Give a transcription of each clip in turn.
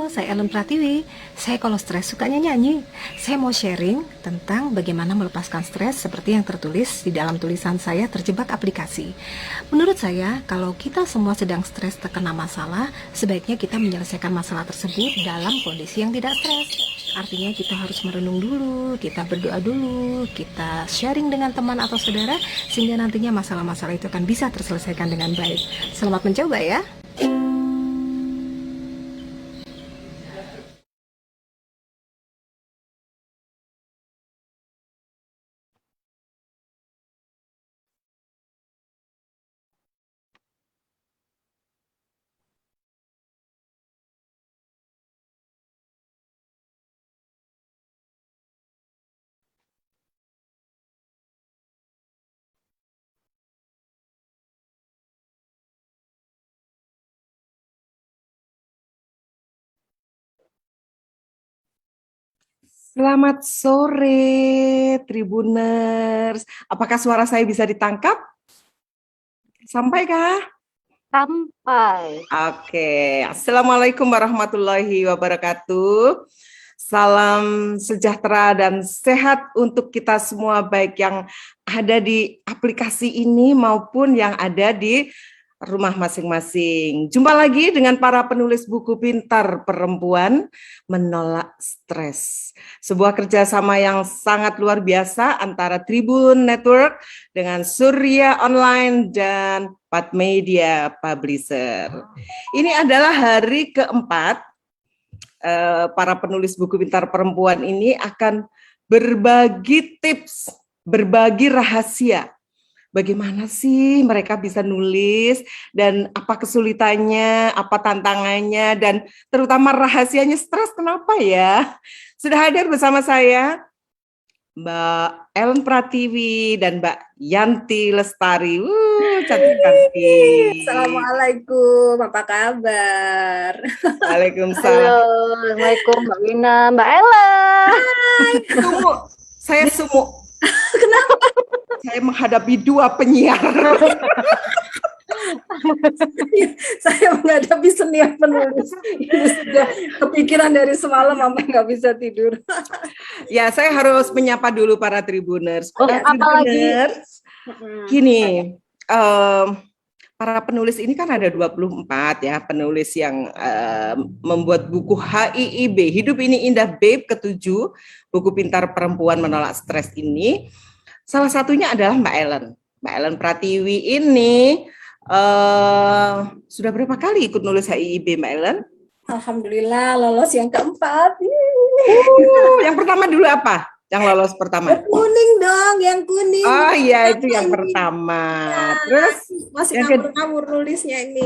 saya Ellen Pratiwi. Saya kalau stres sukanya nyanyi. Saya mau sharing tentang bagaimana melepaskan stres seperti yang tertulis di dalam tulisan saya Terjebak Aplikasi. Menurut saya, kalau kita semua sedang stres terkena masalah, sebaiknya kita menyelesaikan masalah tersebut dalam kondisi yang tidak stres. Artinya kita harus merenung dulu, kita berdoa dulu, kita sharing dengan teman atau saudara, sehingga nantinya masalah-masalah itu akan bisa terselesaikan dengan baik. Selamat mencoba ya. Selamat sore, Tribuners. Apakah suara saya bisa ditangkap? Sampaikah? Sampai. Oke. Assalamualaikum warahmatullahi wabarakatuh. Salam sejahtera dan sehat untuk kita semua, baik yang ada di aplikasi ini maupun yang ada di rumah masing-masing. Jumpa lagi dengan para penulis buku pintar perempuan menolak stres. Sebuah kerjasama yang sangat luar biasa antara Tribun Network dengan Surya Online dan Pat Media Publisher. Ini adalah hari keempat para penulis buku pintar perempuan ini akan berbagi tips, berbagi rahasia. Bagaimana sih mereka bisa nulis dan apa kesulitannya, apa tantangannya, dan terutama rahasianya stres kenapa ya? Sudah hadir bersama saya Mbak Ellen Pratiwi dan Mbak Yanti Lestari. Cantik-cantik. Assalamualaikum, apa kabar? Waalaikumsalam. Halo, Assalamualaikum Mbak Wina, Mbak Ella. Sumuk, saya sumuk. Kenapa? Saya menghadapi dua penyiar. Saya menghadapi senior penulis. Ini sudah kepikiran dari semalam, sampai nggak bisa tidur. Ya, saya harus menyapa dulu para Tribuners. Oh, apa lagi? Gini, para penulis ini kan ada 24 ya, penulis yang membuat buku HIIB, Hidup Ini Indah Babe ke-7, buku pintar perempuan menolak stres ini. Salah satunya adalah Mbak Ellen. Mbak Ellen Pratiwi ini sudah berapa kali ikut nulis HIIB, Mbak Ellen? Alhamdulillah lolos yang keempat. Yang pertama dulu apa? Yang lolos pertama? Yang kuning dong, yang kuning. Oh iya, itu yang pertama. Terus masih ngawur nulisnya ini.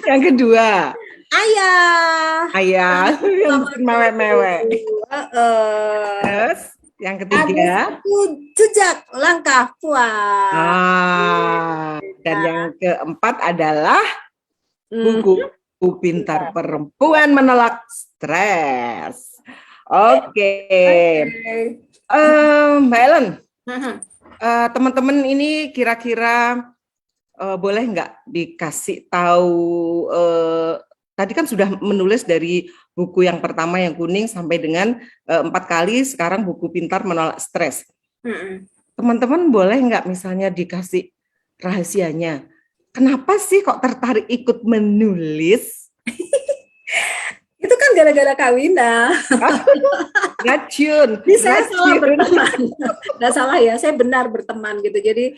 Yang kedua? Ayah. Yang mewek-mewek. Terus yang ketiga? Jejak langkah puas. Dan yang keempat adalah buku pintar perempuan menolak stres. Oke. Mbak Ellen, teman-teman ini kira-kira boleh nggak dikasih tahu, tadi kan sudah menulis dari buku yang pertama yang kuning sampai dengan 4 kali, sekarang buku pintar menolak stres. Teman-teman boleh nggak misalnya dikasih rahasianya? Kenapa sih kok tertarik ikut menulis? Itu kan gara-gara Kawina. Racun. Saya salah berteman. Nggak salah ya, saya benar berteman gitu. Jadi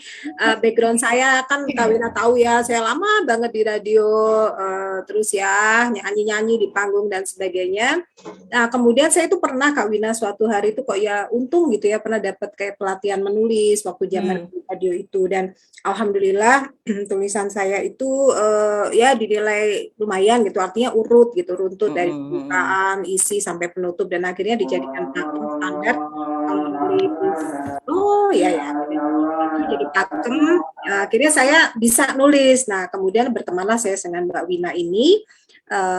background saya kan Kawina tahu ya, saya lama banget di radio, terus ya nyanyi-nyanyi di panggung dan sebagainya. Nah kemudian saya itu pernah Kawina suatu hari itu kok ya untung gitu ya, pernah dapat kayak pelatihan menulis waktu zaman radio itu, dan alhamdulillah tulisan saya itu ya dinilai lumayan gitu, artinya urut gitu, runtut dari pembukaan, isi sampai penutup, dan akhirnya dijadikan pakem standar kalau menulis. Oh ya jadi pakem. Akhirnya saya bisa nulis. Nah kemudian bertemanlah saya dengan Mbak Wina ini.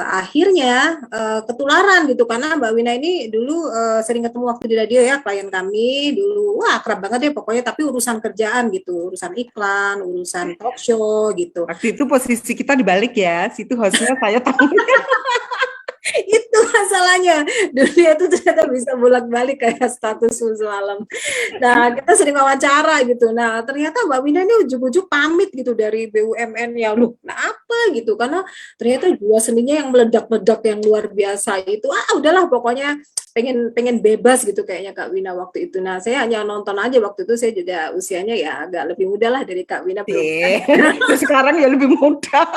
Akhirnya ketularan gitu, karena Mbak Wina ini dulu sering ketemu waktu di radio ya, klien kami dulu, wah akrab banget ya pokoknya, tapi urusan kerjaan gitu, urusan iklan, urusan talk show gitu. Waktu itu posisi kita dibalik ya, situ hostnya saya tahu. makanya dunia itu ternyata bisa bolak-balik kayak status semalam. Nah, kita sering wawancara gitu. Nah, ternyata Mbak Wina ini ujug-ujug pamit gitu dari BUMN ya. Loh, nah apa gitu? Karena ternyata jiwa seninya yang meledak-ledak yang luar biasa itu. Udahlah pokoknya pengen pengen bebas gitu kayaknya Kak Wina waktu itu. Nah, saya hanya nonton aja waktu itu, saya juga usianya ya agak lebih muda lah dari Kak Wina. Belum Sekarang ya lebih mudah.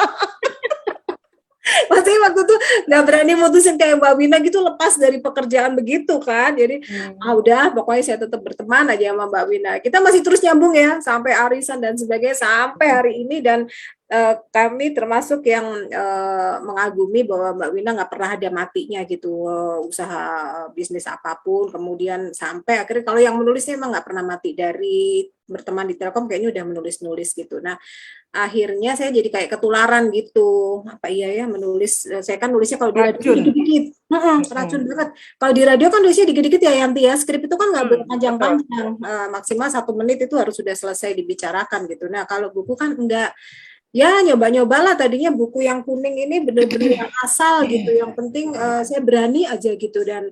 Maksudnya waktu itu nggak berani mutusin kayak Mbak Wina gitu, lepas dari pekerjaan begitu kan. Jadi udah pokoknya saya tetap berteman aja sama Mbak Wina. Kita masih terus nyambung ya sampai arisan dan sebagainya sampai hari ini. Dan kami termasuk yang mengagumi bahwa Mbak Wina nggak pernah ada matinya gitu, usaha bisnis apapun. Kemudian sampai akhirnya kalau yang menulisnya emang nggak pernah mati, dari berteman di Telkom kayaknya udah menulis-nulis gitu. Nah, akhirnya saya jadi kayak ketularan gitu. Apa iya ya menulis? Saya kan nulisnya kalau di radio dikit-dikit. Racun banget. Kalau di radio kan nulisnya dikit-dikit ya Yanti ya. Skrip itu kan nggak berpanjang-panjang. Maksimal 1 menit itu harus sudah selesai dibicarakan gitu. Nah, kalau buku kan enggak. Ya nyoba-nyobalah, tadinya buku yang kuning ini bener-bener yang asal gitu. Yang penting saya berani aja gitu. Dan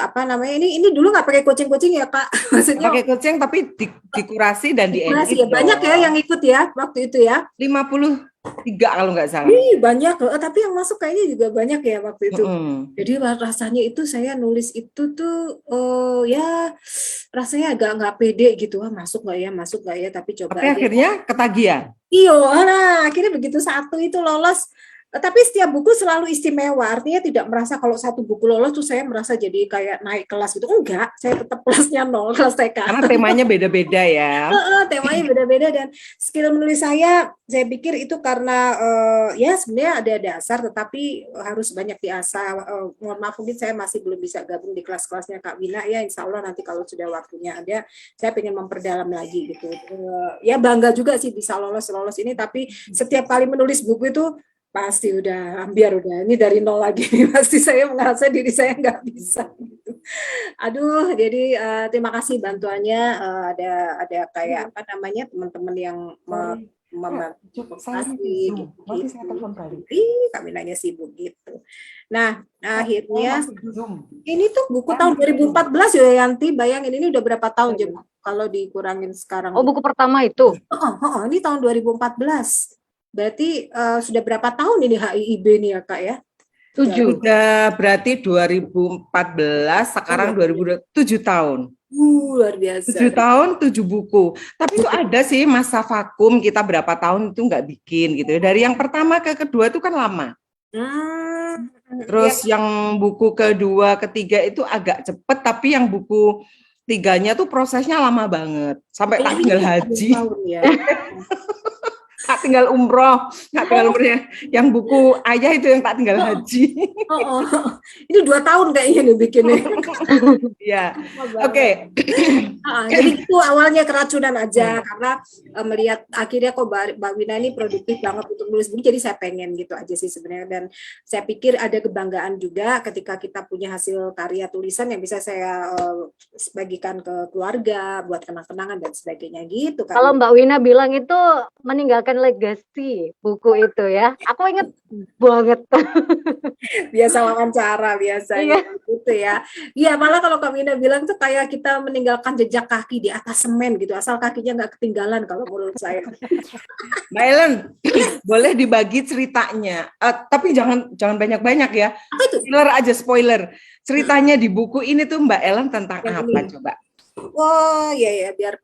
apa namanya, ini dulu nggak pakai coaching-coaching ya Kak. Maksudnya pakai coaching tapi dikurasi dan diedit. ya, banyak ya yang ikut ya waktu itu ya. 53 kalau nggak salah. Banyak, tapi yang masuk kayaknya juga banyak ya waktu itu. Jadi rasanya itu saya nulis itu tuh ya rasanya agak nggak pede gitu. Masuk nggak ya, tapi coba tapi aja. Akhirnya ketagihan. Iya, nah akhirnya begitu satu itu lolos. Tapi setiap buku selalu istimewa, artinya tidak merasa kalau satu buku lolos tuh saya merasa jadi kayak naik kelas gitu. Enggak, saya tetap kelasnya 0, kelas TK. Karena temanya beda-beda ya. Temanya beda-beda, dan skill menulis saya pikir itu karena ya sebenarnya ada dasar, tetapi harus banyak diasah. Mohon maaf, mungkin saya masih belum bisa gabung di kelas-kelasnya Kak Wina ya. Insya Allah nanti kalau sudah waktunya ada, saya pengen memperdalam lagi gitu. Ya bangga juga sih bisa lolos ini, tapi setiap kali menulis buku itu pasti udah ambiar, udah ini dari nol lagi. Pasti saya merasa diri saya nggak bisa gitu. Aduh, jadi terima kasih bantuannya, ada kayak apa namanya teman-teman yang memotivasi gitu. Kami nanya sibuk gitu. Nah, akhirnya ini tuh buku tahun 2014 ya Yanti, bayangin ini udah berapa tahun coba kalau dikurangin sekarang. Oh, buku pertama itu. Ini tahun 2014. Berarti sudah berapa tahun ini HIIB nih ya Kak ya? 7. Sudah berarti 2014, sekarang 2007 tahun. Luar biasa. 7 tahun, 7 buku. Tapi itu ada sih masa vakum, kita berapa tahun itu nggak bikin gitu. Dari yang pertama ke kedua itu kan lama. Terus yang buku kedua, ketiga itu agak cepet, tapi yang buku tiganya tuh prosesnya lama banget. Sampai tak tinggal haji. Tak tinggal umroh, yang buku ayah itu yang tak tinggal haji. Ini 2 tahun kayaknya nih bikinnya. Iya. Oke. Jadi itu awalnya keracunan aja, karena melihat akhirnya kok Mbak Wina ini produktif banget untuk nulis buku, jadi saya pengen gitu aja sih sebenarnya. Dan saya pikir ada kebanggaan juga ketika kita punya hasil karya tulisan yang bisa saya bagikan ke keluarga buat kenang-kenangan dan sebagainya gitu. Kalau Mbak Wina bilang itu meninggalkan legasi buku itu ya, aku inget banget. Biasa wawancara biasanya gitu ya. Iya, malah kalau Kak Wina bilang tuh kayak kita meninggalkan jejak kaki di atas semen gitu, asal kakinya nggak ketinggalan kalau menurut saya. Mbak Ellen, boleh dibagi ceritanya, tapi jangan banyak-banyak ya. Apa itu? Spoiler aja, spoiler. Ceritanya di buku ini tuh Mbak Ellen tentang apa coba? Oh iya biar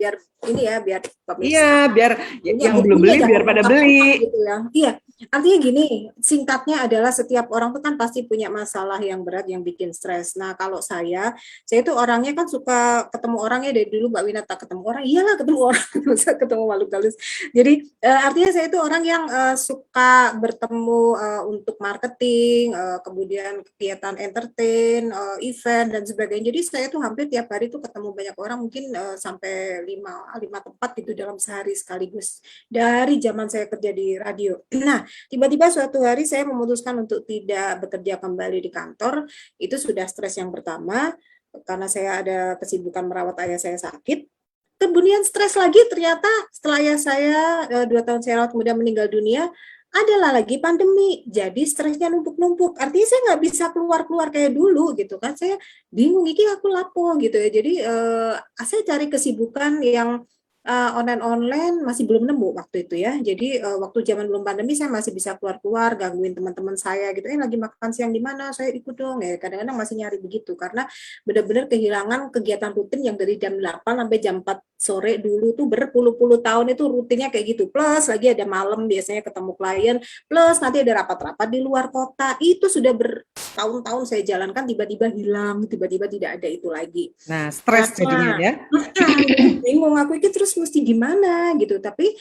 ini ya, biar pemirsa. Iya, biar yang belum beli biar pada beli. Gitu ya. Iya, artinya gini, singkatnya adalah setiap orang tuh kan pasti punya masalah yang berat yang bikin stres. Nah, kalau saya itu orangnya kan suka ketemu orangnya dari dulu. Mbak Wina tak ketemu orang, iyalah ketemu orang, ketemu makhluk halus. Jadi artinya saya itu orang yang suka bertemu untuk marketing, kemudian kegiatan entertain, event dan sebagainya. Jadi saya tuh hampir tiap hari tuh ketemu banyak orang, mungkin sampai 5 tempat gitu dalam sehari sekaligus dari zaman saya kerja di radio. Nah, tiba-tiba suatu hari saya memutuskan untuk tidak bekerja kembali di kantor. Itu sudah stres yang pertama, karena saya ada kesibukan merawat ayah saya sakit. Kemudian stres lagi ternyata setelah ayah saya 2 tahun saya rawat kemudian meninggal dunia, adalah lagi pandemi, jadi stresnya numpuk-numpuk. Artinya saya nggak bisa keluar-keluar kayak dulu gitu kan. Saya bingung iki aku lapo gitu ya. Jadi saya cari kesibukan yang online masih belum nemu waktu itu ya. Jadi waktu zaman belum pandemi saya masih bisa keluar-keluar, gangguin teman-teman saya gitu. Lagi makan siang di mana? Saya ikut dong ya. Kadang-kadang masih nyari begitu karena benar-benar kehilangan kegiatan rutin yang dari jam 8 sampai jam 4 sore dulu tuh berpuluh-puluh tahun itu rutinnya kayak gitu. Plus lagi ada malam biasanya ketemu klien, plus nanti ada rapat-rapat di luar kota. Itu sudah bertahun-tahun saya jalankan, tiba-tiba hilang, tiba-tiba tidak ada itu lagi. Nah, stres jadinya ya. Bingung aku ini terus mesti gimana gitu, tapi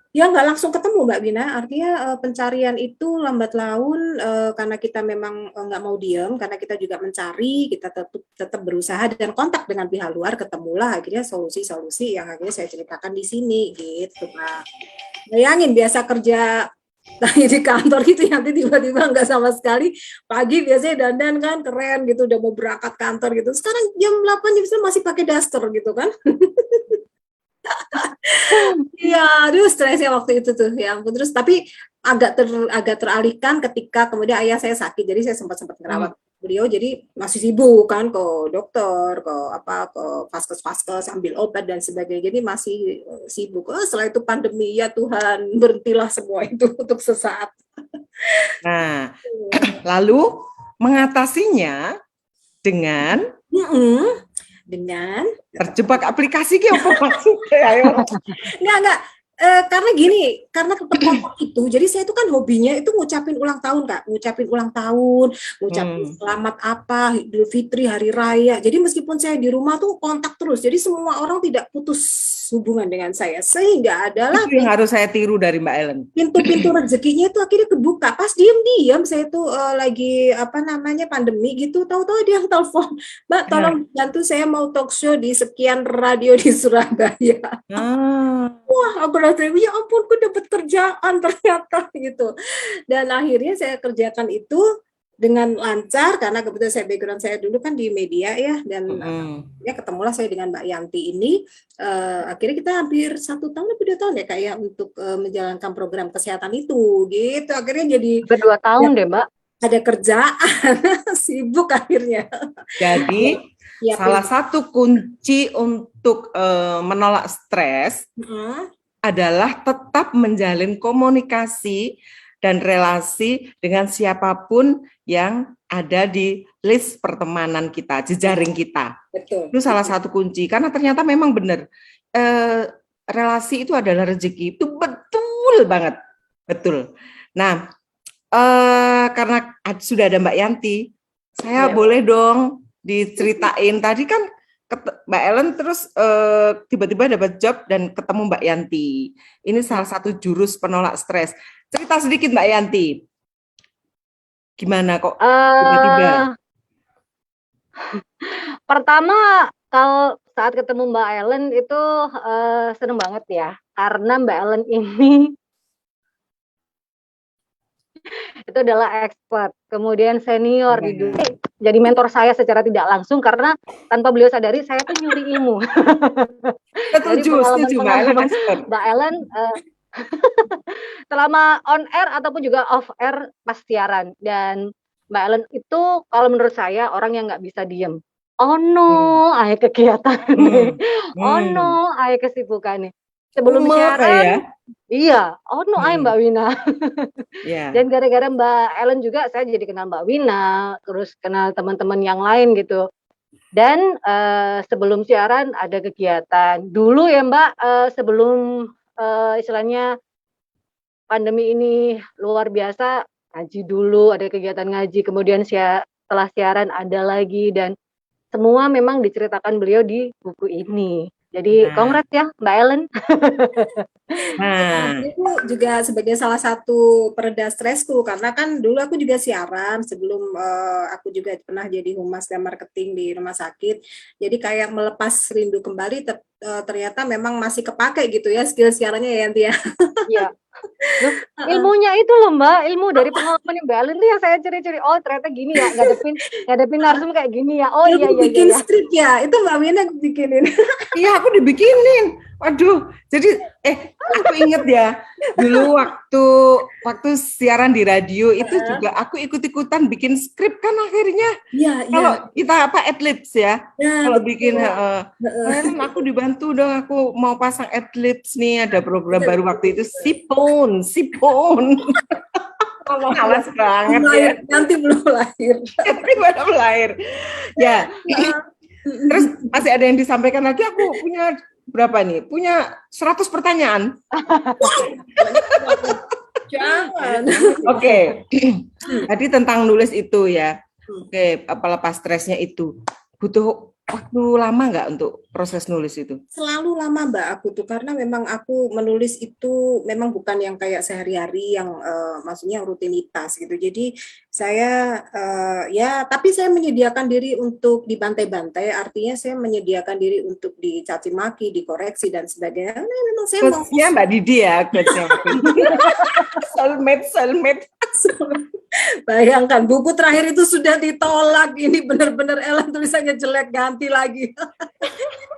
ya nggak langsung ketemu Mbak Wina, artinya pencarian itu lambat laun karena kita memang nggak mau diem, karena kita juga mencari, kita tetap berusaha dan kontak dengan pihak luar, ketemulah akhirnya solusi-solusi yang akhirnya saya ceritakan di sini gitu Pak. Bayangin biasa kerja di kantor gitu nanti tiba-tiba nggak sama sekali, pagi biasanya dandan kan keren gitu udah mau berangkat kantor gitu, sekarang jam 8 jam 9 masih pakai daster gitu kan. Iya, aduh stresnya waktu itu tuh ya ampun. Terus tapi agak teralihkan ketika kemudian ayah saya sakit, jadi saya sempat ngerawat beliau, jadi masih sibuk kan ke dokter, ke vaskes ambil obat dan sebagainya, jadi masih sibuk. Setelah itu pandemi, ya Tuhan berhentilah semua itu untuk sesaat. Nah, lalu mengatasinya dengan terjebak aplikasi ki apa maksudnya? Ayo. Enggak. Karena gini, karena keterpotong itu, jadi saya itu kan hobinya itu ngucapin ulang tahun Kak, ngucapin selamat apa, Idul Fitri, Hari Raya. Jadi meskipun saya di rumah tuh kontak terus, jadi semua orang tidak putus hubungan dengan saya, sehingga adalah itu yang harus saya tiru dari Mbak Ellen. Pintu-pintu rezekinya itu akhirnya kebuka. Pas diam-diam saya tuh lagi pandemi gitu, tahu-tahu dia yang telepon, Mbak tolong bantu saya mau talk show di sekian radio di Surabaya. Wah, aku rasa ya ampun, aku dapat kerjaan ternyata gitu. Dan akhirnya saya kerjakan itu dengan lancar karena kebetulan saya background saya dulu kan di media ya, dan ya ketemulah saya dengan Mbak Yanti ini. Akhirnya kita hampir 1 tahun lebih 2 tahun ya Kak ya untuk menjalankan program kesehatan itu gitu. Akhirnya jadi 2 tahun deh Mbak. Ada kerjaan, sibuk akhirnya. Jadi salah satu kunci untuk menolak stres adalah tetap menjalin komunikasi dan relasi dengan siapapun yang ada di list pertemanan kita, jejaring kita. Betul. Itu salah satu kunci, karena ternyata memang benar, relasi itu adalah rezeki, itu betul banget, betul. Nah, karena sudah ada Mbak Yanti, saya boleh dong diceritain. Tadi kan Mbak Ellen terus tiba-tiba dapat job dan ketemu Mbak Yanti. Ini salah satu jurus penolak stres. Cerita sedikit Mbak Yanti. Gimana kok tiba-tiba? Pertama kalau saat ketemu Mbak Ellen itu seneng banget ya. Karena Mbak Ellen ini itu adalah expert, kemudian senior di dunia. Jadi mentor saya secara tidak langsung karena tanpa beliau sadari saya tuh nyuri ilmu. Setuju Mbak Ellen selama on air ataupun juga off air pas siaran, dan Mbak Ellen itu kalau menurut saya orang yang nggak bisa diem. Oh no, ayah kegiatan nih. Oh no, ayah kesibukan nih. Sebelum siaran, iya, oh no, ayah Mbak Wina. Dan gara-gara Mbak Ellen juga saya jadi kenal Mbak Wina, terus kenal teman-teman yang lain gitu. Dan sebelum siaran ada kegiatan. Dulu ya Mbak, sebelum istilahnya pandemi ini luar biasa, ngaji dulu, ada kegiatan ngaji, kemudian setelah siaran ada lagi, dan semua memang diceritakan beliau di buku ini. Jadi congrats ya Mbak Ellen. Itu juga sebagai salah satu pereda stresku, karena kan dulu aku juga siaran sebelum aku juga pernah jadi humas dan marketing di rumah sakit. Jadi kayak melepas rindu kembali, ternyata memang masih kepake gitu ya skill siarannya ya Yanti ya. Iya. Ilmunya itu loh Mbak, ilmu dari pengalaman Mbak Ellen tuh yang saya curi-curi. Oh ternyata gini ya, ngadepin narsum kayak gini ya. Oh iya. Bikin skrip ya, itu Mbak Wina bikinin. Iya, aku dibikinin. Waduh, jadi aku inget ya dulu waktu siaran di radio itu juga aku ikut-ikutan bikin skrip kan akhirnya. Iya, Kalau kita adlibs ya, Ya, kalau betul. bikin kemarin aku dibantu dong, aku mau pasang adlibs nih, ada program baru waktu itu sipon. Malas banget ya. Nanti belum lahir. Tapi belum lahir. Ya. Terus masih ada yang disampaikan lagi, aku punya berapa nih? Punya 100 pertanyaan. Jangan. Oke. Tadi tentang nulis itu ya. Oke, pelepas stresnya itu. Butuh waktu lama nggak untuk proses nulis itu? Selalu lama Mbak aku tuh, karena memang aku menulis itu memang bukan yang kayak sehari-hari yang maksudnya rutinitas gitu. Jadi saya ya, tapi saya menyediakan diri untuk dibantai-bantai, artinya saya menyediakan diri untuk dicaci maki, dikoreksi dan sebagainya. Nah, memang saya mau Coachnya Mbak Didi ya, coachnya. Soulmate. bayangkan buku terakhir itu sudah ditolak, ini benar-benar Ellen tulisannya jelek, ganti lagi.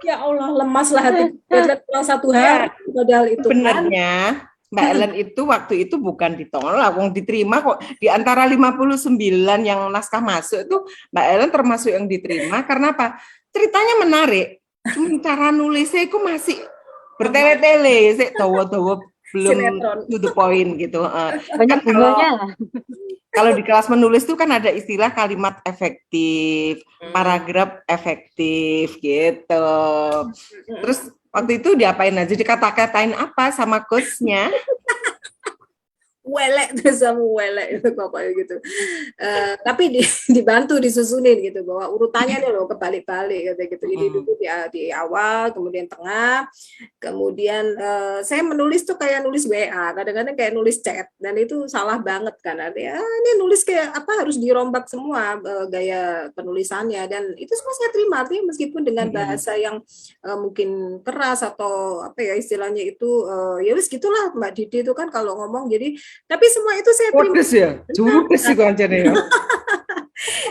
Ya Allah, lemas lah hati. Dalam satu hari padahal itu Sebenarnya Mbak Ellen itu waktu itu bukan ditolak, wong diterima kok. Di antara 59 yang naskah masuk itu Mbak Ellen termasuk yang diterima karena apa? Ceritanya menarik. Cuma cara nulisnya itu masih bertele-tele, sih tawa-tawa belum Sinetron. to the point gitu. Banyak bunganya. Kalau di kelas menulis tuh kan ada istilah kalimat efektif, paragraf efektif gitu. Terus waktu itu diapain aja? Dikata-katain apa sama coachnya? Welek terus sama welek itu pokoknya gitu. Tapi dibantu disusunin gitu bahwa urutannya nih loh kebalik-balik gitu. Jadi dulu di awal, kemudian tengah, kemudian saya menulis tuh kayak nulis WA, kadang-kadang kayak nulis chat, dan itu salah banget kan. Artinya ini nulis kayak apa, harus dirombak semua gaya penulisannya, dan itu semua saya terima, artinya meskipun dengan bahasa yang mungkin keras atau apa ya istilahnya itu ya wis gitulah Mbak Didi itu kan kalau ngomong, jadi tapi semua itu saya terima. Pedes ya, curug sih kok aja ya.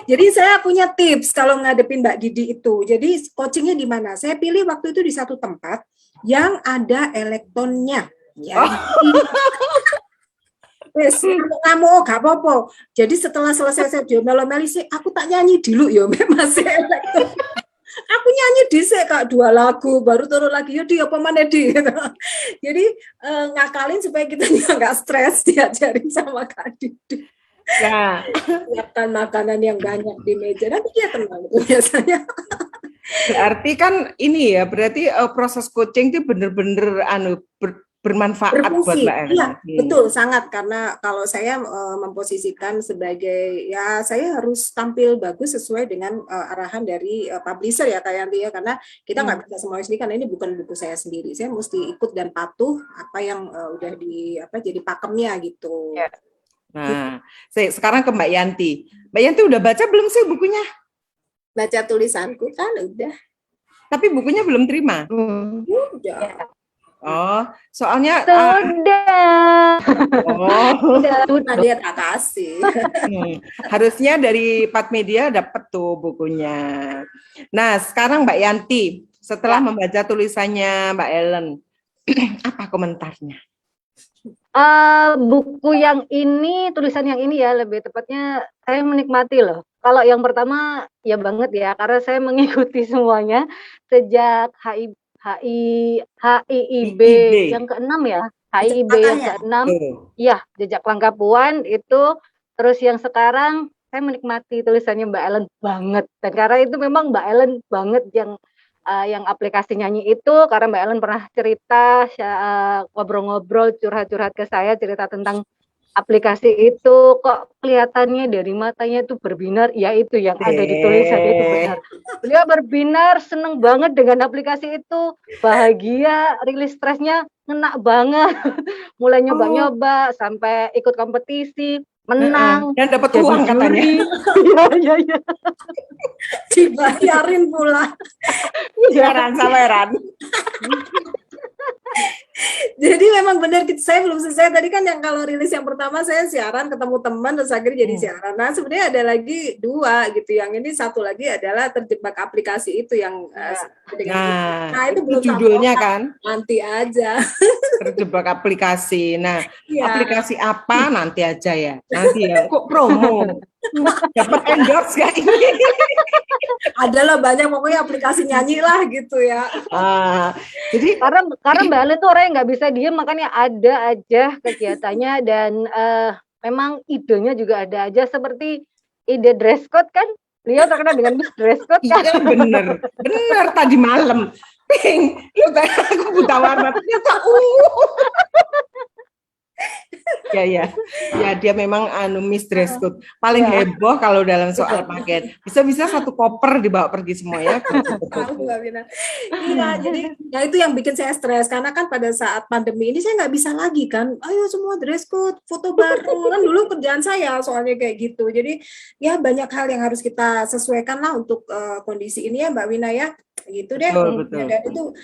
Jadi saya punya tips kalau ngadepin Mbak Didi itu. Jadi coachingnya di mana? Saya pilih waktu itu di satu tempat yang ada elektronnya. Ya. Wes, kamu gak apa-apa. Jadi setelah selesai saya diomel-omeli sih, aku tak nyanyi dulu ya, masih elektron. Aku nyanyi dhisik Kak 2 lagu, baru turun lagi yo di apa maneh di gitu. Jadi ngakalin supaya kita nggak stres, diajarin sama Kak Didi. Nah, Siapkan makanan yang banyak di meja, nanti dia tenang itu biasanya. berarti kan ini ya, berarti proses coaching itu bener-bener bermanfaat buat Berfungsi. Mbak Ellen. Iya, betul sangat, karena kalau saya memposisikan sebagai ya saya harus tampil bagus sesuai dengan arahan dari publisher ya Kak Yanti ya, karena kita nggak bisa semuanya sendiri karena ini bukan buku saya sendiri. Saya mesti ikut dan patuh apa yang udah jadi pakemnya gitu. Ya. Nah, sekarang ke Mbak Yanti. Mbak Yanti udah baca belum sih bukunya? Baca tulisanku kan udah. Tapi bukunya belum terima. Udah. Oh, soalnya Sudah. Sudah dia tak kasih. Harusnya dari Pat Media dapat tuh bukunya. Nah, sekarang Mbak Yanti, setelah membaca tulisannya Mbak Ellen, apa komentarnya? Buku yang ini, tulisan yang ini ya, lebih tepatnya saya menikmati loh. Kalau yang pertama ya banget ya, karena saya mengikuti semuanya sejak HIIB yang ke-6 ya, HIIB yang ke-6, ya Jejak Langkah Puan itu. Terus yang sekarang saya menikmati tulisannya Mbak Ellen banget, dan karena itu memang Mbak Ellen banget yang aplikasi nyanyi itu, karena Mbak Ellen pernah cerita ngobrol-ngobrol, curhat-curhat ke saya, cerita tentang aplikasi itu, kok kelihatannya dari matanya itu berbinar, ya itu yang ada di tulisan itu benar. Beliau berbinar, seneng banget dengan aplikasi itu, bahagia, rilis stresnya ngena banget, mulai nyoba-nyoba sampai ikut kompetisi, menang dan dapat uang katanya. Iya. Dibayarin pula. Saweran. Jadi memang benar saya belum selesai tadi kan yang kalau rilis yang pertama saya siaran ketemu teman terus akhirnya jadi siaran. Nah sebenarnya ada lagi dua gitu. Yang ini satu lagi adalah terjebak aplikasi itu yang Nah, itu itu belum judulnya sampai, kan nanti aja. terjebak aplikasi. Nah, Iya. aplikasi apa nanti aja ya. Nanti ya. Kok promo? Dapat endorse gak ini? Adalah banyak pokoknya aplikasi nyanyi lah gitu ya. Jadi Karena Mbak Ale tuh orang yang nggak bisa diem, makanya ada aja kegiatannya dan memang idenya juga ada aja, seperti ide dress code kan. Beliau terkenal dengan Miss Dress Code kan. iya bener tadi malam. Pink, lu tanya aku buta warna ternyata ya dia memang Miss Dress Code paling heboh kalau dalam soal pakaian. Bisa satu koper dibawa pergi semua ya. Tahu Mbak Wina. Iya, jadi ya itu yang bikin saya stres karena kan pada saat pandemi ini saya nggak bisa lagi kan. Ayo semua dress code, foto baru kan dulu kerjaan saya soalnya kayak gitu. Jadi ya banyak hal yang harus kita sesuaikan lah untuk kondisi ini ya Mbak Wina ya. Gitu deh. Betul.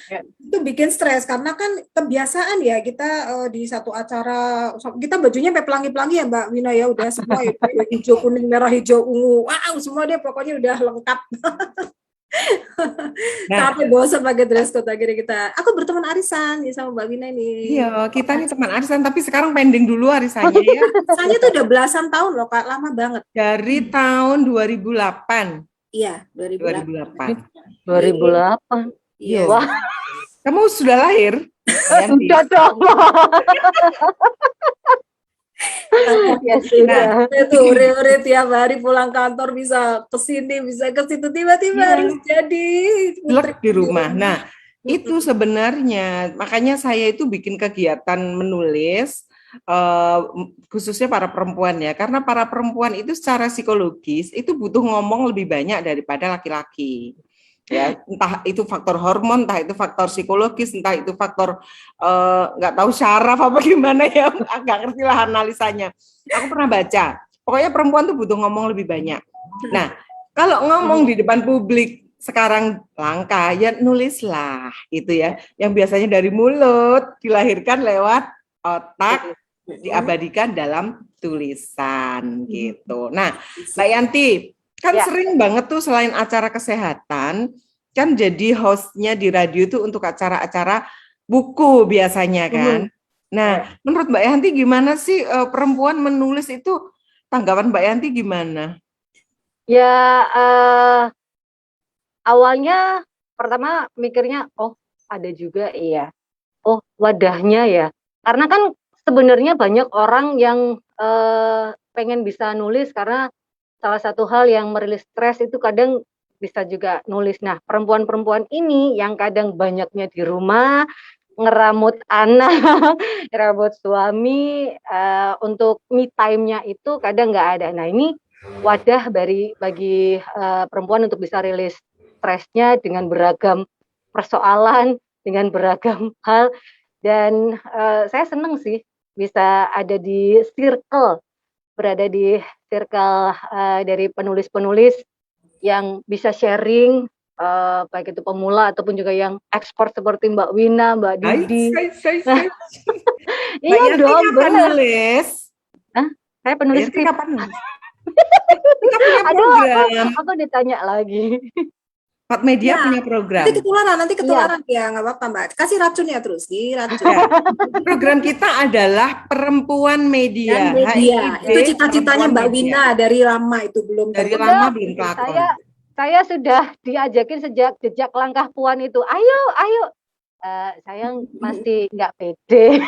Dan itu bikin stres karena kan kebiasaan ya kita di satu acara kita bajunya sampai pelangi-pelangi ya Mbak Wina ya, udah semua ya, hijau kuning merah hijau ungu, wow semua deh pokoknya udah lengkap. Sampai bosan pakai dress code akhirnya aku berteman arisan ya sama Mbak Wina ini. Iya, kita nih teman arisan tapi sekarang pending dulu arisannya ya. Arisannya tuh udah belasan tahun loh Kak, lama banget. Dari tahun 2008. Iya, 2008. 2008. Iya. Wah. Kamu sudah lahir? Sudah dong. Ya sudah. Itu ure-ure tiap hari pulang kantor bisa ke sini, bisa ke situ, tiba-tiba harus jadi lek di rumah. Nah, itu sebenarnya makanya saya itu bikin kegiatan menulis khususnya para perempuan ya, karena para perempuan itu secara psikologis itu butuh ngomong lebih banyak daripada laki-laki. Ya, entah itu faktor hormon, entah itu faktor psikologis, entah itu faktor nggak tahu syaraf apa gimana ya, nggak ngerti lah analisanya. Aku pernah baca, pokoknya perempuan tuh butuh ngomong lebih banyak. Nah, kalau ngomong di depan publik sekarang langka, ya nulislah gitu ya. Yang biasanya dari mulut dilahirkan lewat otak, diabadikan dalam tulisan gitu. Nah, Mbak Yanti kan sering banget tuh selain acara kesehatan kan jadi hostnya di radio itu untuk acara-acara buku biasanya kan. Nah, menurut Mbak Yanti gimana sih perempuan menulis itu, tanggapan Mbak Yanti gimana? Ya awalnya pertama mikirnya ada juga iya. Wadahnya ya. Karena kan sebenarnya banyak orang yang pengen bisa nulis karena salah satu hal yang merilis stres itu kadang bisa juga nulis. Nah, perempuan-perempuan ini yang kadang banyaknya di rumah, ngeramut anak, ngeramut suami, untuk me time-nya itu kadang nggak ada. Nah, ini wadah bagi perempuan untuk bisa rilis stresnya dengan beragam persoalan, dengan beragam hal. Dan saya senang sih bisa ada di berada di circle dari penulis-penulis yang bisa sharing, baik itu pemula ataupun juga yang ekspor seperti Mbak Wina, Mbak Didi. Iya dong, benar. Nulis? Saya penulis skrip. Aduh, aku ditanya lagi. Pat Media punya program. Nanti ketularan ya, nggak apa-apa Mbak. Kasih racunnya terus, diracun. Ya. Program kita adalah Perempuan Media. Itu cita-citanya Mbak Wina dari lama itu belum. Dari lama belum kelakon. Saya sudah diajakin sejak jejak langkah Puan itu. Ayo. Saya masih nggak pede.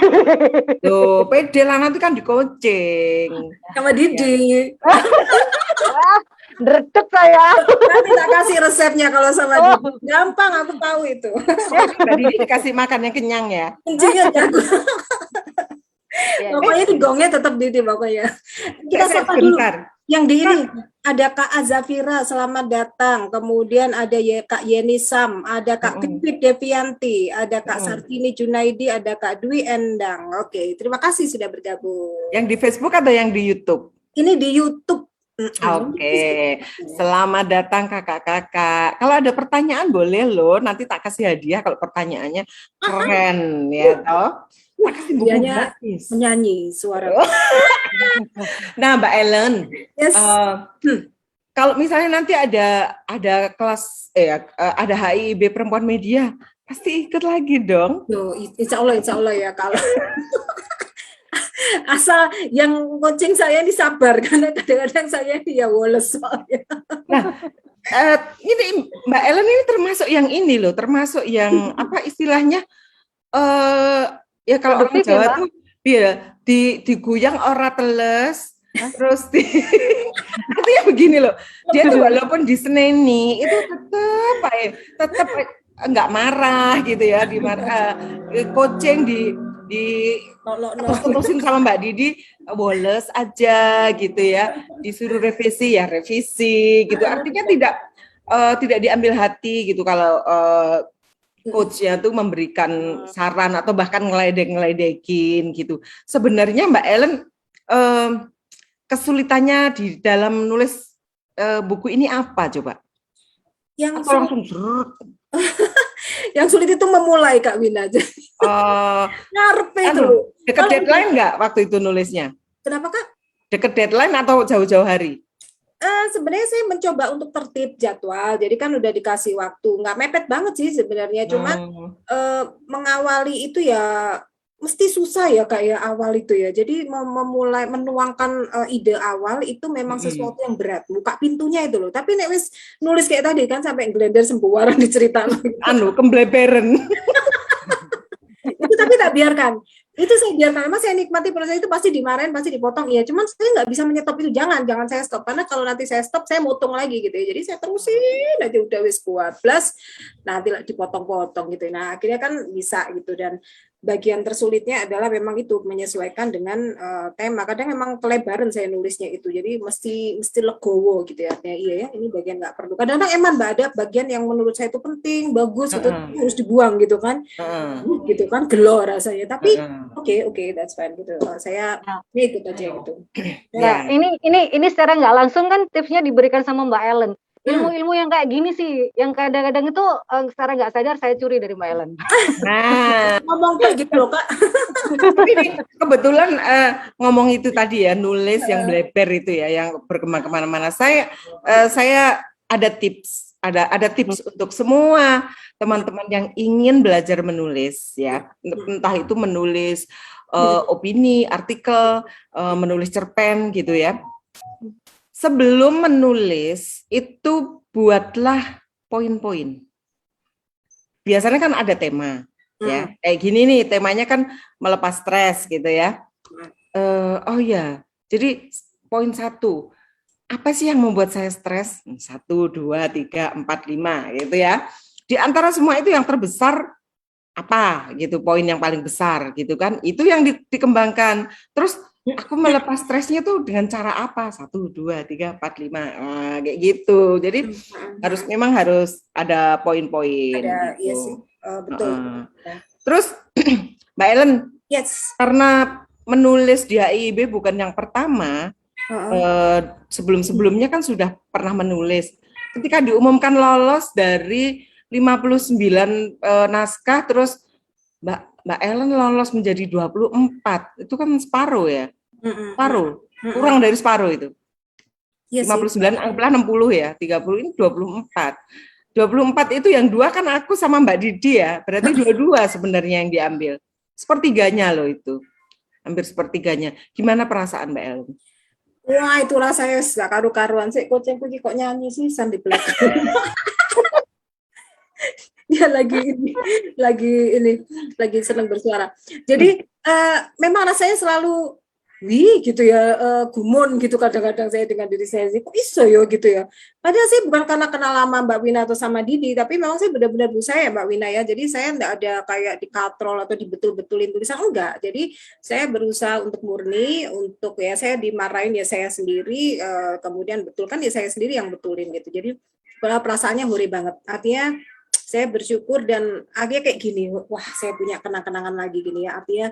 Tuh, pede lah nanti kan di coaching sama Didi. Dredeg saya. Nanti tak kasih resepnya kalau sama Didi. Gampang, aku tahu itu. Mbak Didi dikasih makan yang kenyang ya. Kuncinya jago. Pokoknya di gongnya tetap Didi pokoknya. Kita sapa dulu. Yang di ini ada Kak Azafira, selamat datang. Kemudian ada Kak Yeni Sam, ada Kak Pipit Devianti, ada Kak Sartini Junaidi, ada Kak Dwi Endang. Oke, terima kasih sudah bergabung. Yang di Facebook atau yang di YouTube? Ini di YouTube. Oke, selamat datang kakak-kakak. Kalau ada pertanyaan boleh loh, nanti tak kasih hadiah kalau pertanyaannya keren ya toh. Tak kasih buku Dianya gratis. menyanyi suara. Nah, Mbak Ellen, Yes. kalau misalnya nanti ada kelas ada HIIB perempuan media, pasti ikut lagi dong. Yo, insya Allah ya kalau asal yang coaching saya ini sabar karena kadang-kadang saya ini ya woles soalnya. Nah, ini Mbak Ellen ini termasuk yang ini loh, termasuk yang apa istilahnya ya kalau orang Produktif ya, Jawa Mbak? tuh ya diguyang ora teles, terus artinya begini loh, dia tuh walaupun diseneni itu tetap nggak marah gitu ya, coaching terus-terusin sama Mbak Didi, woles aja gitu ya, disuruh revisi ya revisi gitu, artinya tidak diambil hati gitu kalau coachnya tuh memberikan saran atau bahkan ngeledek-ngeledekin gitu. Sebenarnya Mbak Ellen kesulitannya di dalam nulis buku ini apa coba? Yang Atau langsung zrut? yang sulit itu memulai Kak Wina aja. Ngarepe itu. Deket deadline nggak waktu itu nulisnya? Kenapa Kak? Deket deadline atau jauh-jauh hari? Sebenarnya saya mencoba untuk tertib jadwal, jadi kan udah dikasih waktu, nggak mepet banget sih sebenarnya, cuman mengawali itu ya mesti susah ya Kak ya awal itu ya, jadi memulai menuangkan ide awal itu memang sesuatu yang berat, buka pintunya itu loh, tapi nek wis nulis kayak tadi kan sampai gelender sembuaran diceritakan. Kembleberen. Itu tapi tak biarkan. Itu saya biarkan, memang saya nikmati proses itu, pasti dimarahin, pasti dipotong, iya. Cuman saya nggak bisa menyetop itu, jangan saya stop, karena kalau nanti saya stop, saya motong lagi gitu ya. Jadi saya terusin aja udah wis kuat, plus nanti dipotong-potong gitu. Nah akhirnya kan bisa gitu, dan bagian tersulitnya adalah memang itu menyesuaikan dengan tema. Kadang memang kelebaran saya nulisnya itu, jadi mesti legowo gitu ya. Iya ya, ini bagian nggak perlu. Kadang-kadang emang Mbak ada bagian yang menurut saya itu penting, bagus, itu harus dibuang gitu kan, gitu kan, gelo rasanya. Tapi oke, that's fine gitu. Saya ini ikut aja gitu. Nah, ini secara nggak langsung kan tipsnya diberikan sama Mbak Ellen. Ilmu-ilmu yang kayak gini sih, yang kadang-kadang itu secara nggak sadar saya curi dari Mbak Ellen. Nah, ngomong kayak gitu loh Kak. ini kebetulan ngomong itu tadi ya, nulis yang bleber itu ya, yang berkembang kemana-mana. Saya ada tips untuk semua teman-teman yang ingin belajar menulis ya, entah itu menulis opini, artikel, menulis cerpen gitu ya. Sebelum menulis itu buatlah poin-poin. Biasanya kan ada tema, ya. Kayak gini nih, temanya kan melepas stres gitu ya. Oh ya, jadi poin 1, apa sih yang membuat saya stres? 1, 2, 3, 4, 5 gitu ya. Di antara semua itu yang terbesar apa gitu, poin yang paling besar gitu kan, itu yang dikembangkan. Terus aku melepas stresnya tuh dengan cara apa? 1, 2, 3, 4, 5 kayak gitu. Jadi memang harus ada poin-poin Ada, gitu. iya sih, betul. Terus Mbak Ellen, Yes. karena menulis di HIIB bukan yang pertama, sebelum-sebelumnya kan sudah pernah menulis. Ketika diumumkan lolos dari 59 naskah, terus Mbak Ellen lolos menjadi 24, itu kan separuh ya, separuh, kurang dari separuh itu. Yes, 59, anggaplah 60 ya, 30 ini 24. 24 itu yang 2 kan aku sama Mbak Didi ya, berarti 22 sebenarnya yang diambil. Sepertiganya loh itu, hampir sepertiganya. Gimana perasaan Mbak Ellen? Wah, itulah saya gak karu-karuan sih, coachingku kok nyanyi sih di belakang. Dia lagi senang bersuara. Jadi memang rasanya selalu gitu ya, gumun gitu kadang-kadang saya dengan diri saya sih, kok iso yo gitu ya. Padahal sih bukan karena kenal lama Mbak Wina atau sama Didi, tapi memang saya benar-benar berusaha ya Mbak Wina ya. Jadi saya enggak ada kayak dikatrol atau dibetul-betulin tulisan, enggak. Jadi saya berusaha untuk murni, untuk ya saya dimarahin ya saya sendiri, kemudian betul kan ya saya sendiri yang betulin gitu. Jadi perasaannya hore banget. Artinya saya bersyukur dan akhirnya kayak gini, wah saya punya kenang-kenangan lagi gini ya, artinya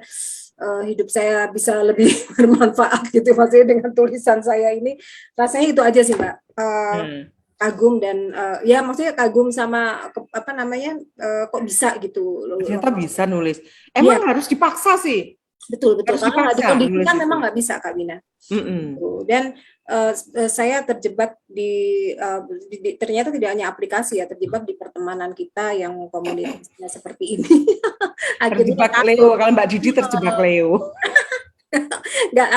hidup saya bisa lebih bermanfaat gitu maksudnya dengan tulisan saya ini, rasanya itu aja sih Mbak. Kagum dan ya maksudnya kagum sama apa namanya kok bisa gitu loh. Ternyata bisa nulis. Emang harus dipaksa sih. Betul. Harus Karena dipaksa dikondisikan nulis memang itu. nggak bisa Kak Wina. Mm-mm. Dan saya terjebak ternyata tidak hanya aplikasi ya, terjebak di pertemanan kita yang komunitasnya seperti ini. Terjebak Leo. Kalau Mbak Didi terjebak Leo. Nggak,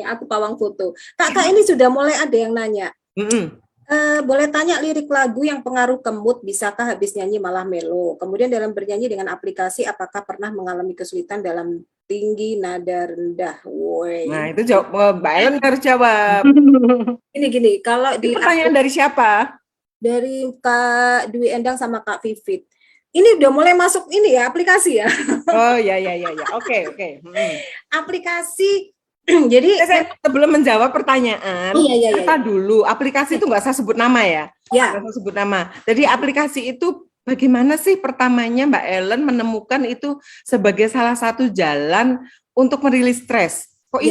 aku pawang foto. Kak ini sudah mulai ada yang nanya. Mm-mm. Boleh tanya lirik lagu yang pengaruh ke mood, bisakah habis nyanyi malah melo? Kemudian dalam bernyanyi dengan aplikasi, apakah pernah mengalami kesulitan dalam tinggi nada rendah? Woi. Nah itu jawab Mbak Ellen harus jawab. Gini, kalau Ini pertanyaan dari siapa? dari Kak Dwi Endang sama Kak Vivit. Ini udah mulai masuk ini ya aplikasi ya. Oh ya. Oke. Aplikasi. Jadi Saya sebelum menjawab pertanyaan, kita dulu aplikasi itu nggak usah sebut nama ya. Nggak usah sebut nama. Jadi aplikasi itu bagaimana sih pertamanya Mbak Ellen menemukan itu sebagai salah satu jalan untuk merilis stres? Kok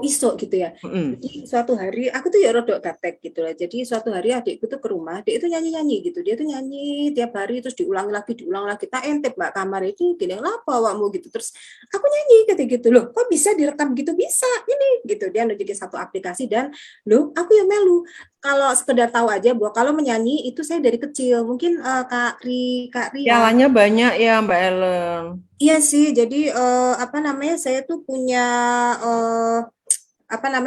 iso gitu ya. Jadi suatu hari aku tuh ya rodok gaptek gitu lah. Jadi suatu hari adikku tuh ke rumah, dia itu nyanyi gitu. Dia tuh nyanyi tiap hari terus diulang lagi. Tak entep Mbak kamar itu gini apa awakmu gitu. Terus aku nyanyi gitu loh. Kok bisa direkam gitu? Bisa ini gitu. Dia nunjukin satu aplikasi dan loh aku ya melu. Kalau sekedar tahu aja bahwa kalau menyanyi itu saya dari kecil. Mungkin Kak Ria. Pialanya banyak ya Mbak Ellen. Iya sih, jadi saya tuh punya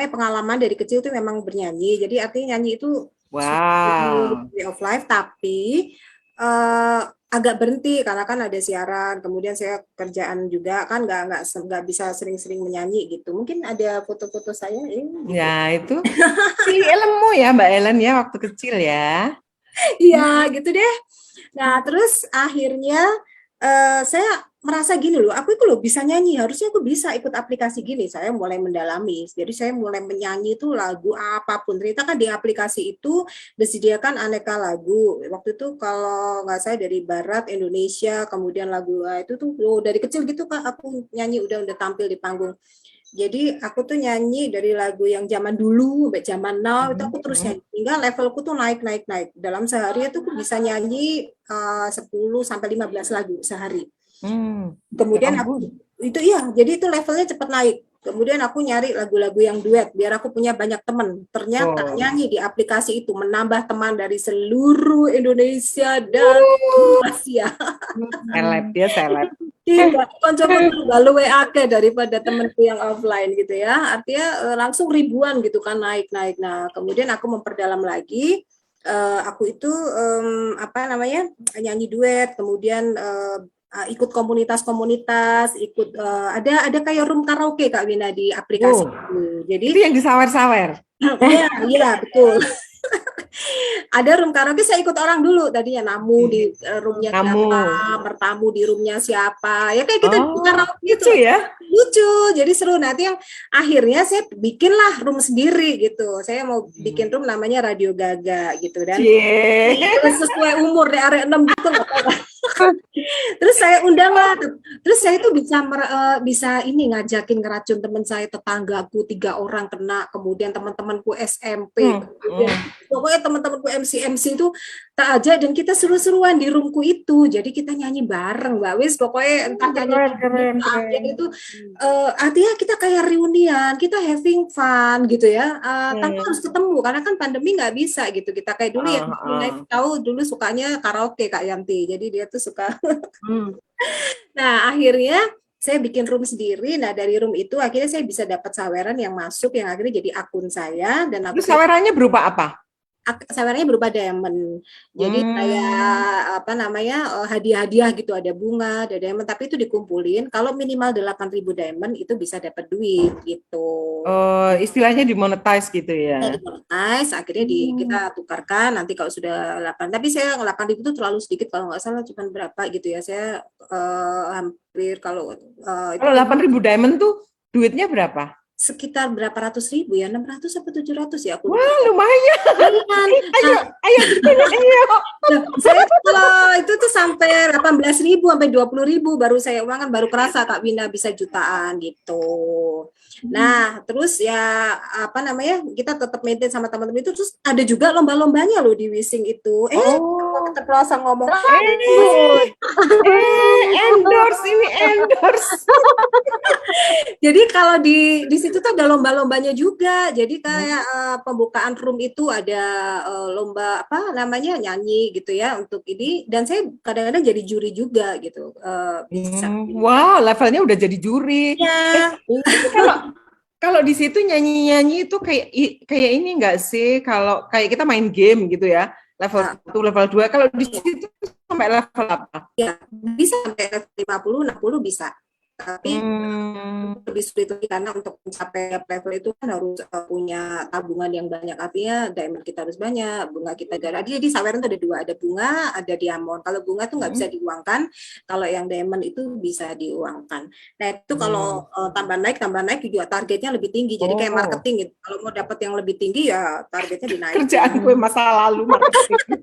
pengalaman dari kecil tuh memang bernyanyi. Jadi artinya nyanyi itu way of life, tapi agak berhenti karena kan ada siaran. Kemudian saya kerjaan juga kan nggak bisa sering-sering menyanyi gitu. Mungkin ada foto-foto saya ini. Ya itu si ilmu ya Mbak Ellen ya waktu kecil ya. Iya gitu deh. Nah terus akhirnya saya merasa gini loh, aku itu loh bisa nyanyi, harusnya aku bisa ikut aplikasi gini. Saya mulai mendalami, jadi saya mulai menyanyi itu lagu apapun. Ternyata kan di aplikasi itu disediakan aneka lagu. Waktu itu kalau nggak saya dari Barat, Indonesia, kemudian lagu itu tuh dari kecil gitu Kak, aku nyanyi udah tampil di panggung. Jadi aku tuh nyanyi dari lagu yang zaman dulu sampai zaman now itu aku terus nyanyi hingga levelku tuh naik. Dalam sehari itu aku bisa nyanyi 10 sampai 15 lagu sehari. Kemudian jadi itu levelnya cepat naik. Kemudian aku nyari lagu-lagu yang duet biar aku punya banyak teman. Ternyata nyanyi di aplikasi itu menambah teman dari seluruh Indonesia dan Asia. Seleb. Tidak, konco-konco gak luwe akeh daripada temenku yang offline gitu ya. Artinya langsung ribuan gitu kan naik. Nah, kemudian aku memperdalam lagi. Aku itu nyanyi duet, kemudian ikut komunitas, ada kayak room karaoke Kak Wina di aplikasi itu. Jadi itu yang disawer-sawer. Iya, betul. Ada room karaoke, saya ikut orang dulu tadinya di roomnya siapa, bertamu di roomnya siapa, ya kayak gitu karaoke gitu ya. Lucu, jadi seru. Nanti yang akhirnya saya bikinlah room sendiri gitu. Saya mau bikin room namanya Radio Gaga gitu dan sesuai umur di area 6 gitu. Terus saya undang lah. Terus saya itu bisa ini ngajakin ngeracun teman saya, tetanggaku 3 orang kena, kemudian teman-temanku SMP, pokoknya teman-temanku MC itu tak aja dan kita seru-seruan di roomku itu. Jadi kita nyanyi bareng, Mbak Wis. Pokoknya entah nyanyi itu artinya kita kayak reunian, kita having fun gitu ya. Tanpa harus ketemu karena kan pandemi nggak bisa gitu. Kita kayak dulu ya, tahu dulu sukanya karaoke Kak Yanti. Jadi dia tuh suka. Nah, akhirnya saya bikin room sendiri. Nah, dari room itu akhirnya saya bisa dapat saweran yang masuk yang akhirnya jadi akun saya dan aku sawerannya berupa apa? Sawerannya berupa diamond. Jadi kayak hadiah-hadiah gitu, ada bunga, ada diamond, tapi itu dikumpulin. Kalau minimal 8.000 diamond itu bisa dapat duit gitu. Istilahnya dimonetize gitu ya. Dimonetize, akhirnya kita tukarkan nanti kalau sudah 8. Tapi saya 8.000 itu terlalu sedikit kalau nggak salah cuma berapa gitu ya. Saya hampir kalau 8.000 diamond tuh duitnya berapa? Sekitar berapa ratus ribu ya, 600 atau 700 ya aku. Wah, lumayan. Ayo. Saya kalau itu tuh sampai 18.000 sampai 20.000 baru saya uangkan, baru kerasa Kak Wina bisa jutaan gitu. Nah, terus ya apa namanya, kita tetap maintain sama teman-teman itu. Terus ada juga lomba-lombanya loh di Wishing itu. Oh, Terpaksa ngomong. endorse ini endorse. Jadi kalau di situ tuh ada lomba-lombanya juga. Jadi kayak pembukaan room itu ada lomba apa namanya, nyanyi gitu ya untuk ini. Dan saya kadang-kadang jadi juri juga gitu. Bisa. Wow, levelnya udah jadi juri. Ya. Kalau di situ nyanyi-nyanyi itu kayak ini enggak sih? Kalau kayak kita main game gitu ya, level 1, level 2. Kalau di situ sampai level apa? Ya, bisa sampai level 50, 60 bisa. Tapi lebih sulit lagi karena untuk mencapai level itu kan harus punya tabungan yang banyak, artinya diamond kita harus banyak, bunga kita jadi saweran itu ada dua, ada bunga, ada diamond. Kalau bunga itu nggak bisa diuangkan, kalau yang diamond itu bisa diuangkan. Nah itu kalau tambah naik juga targetnya lebih tinggi, jadi kayak marketing gitu. Kalau mau dapat yang lebih tinggi ya targetnya dinaikin. Kerjaan gue masa lalu marketing.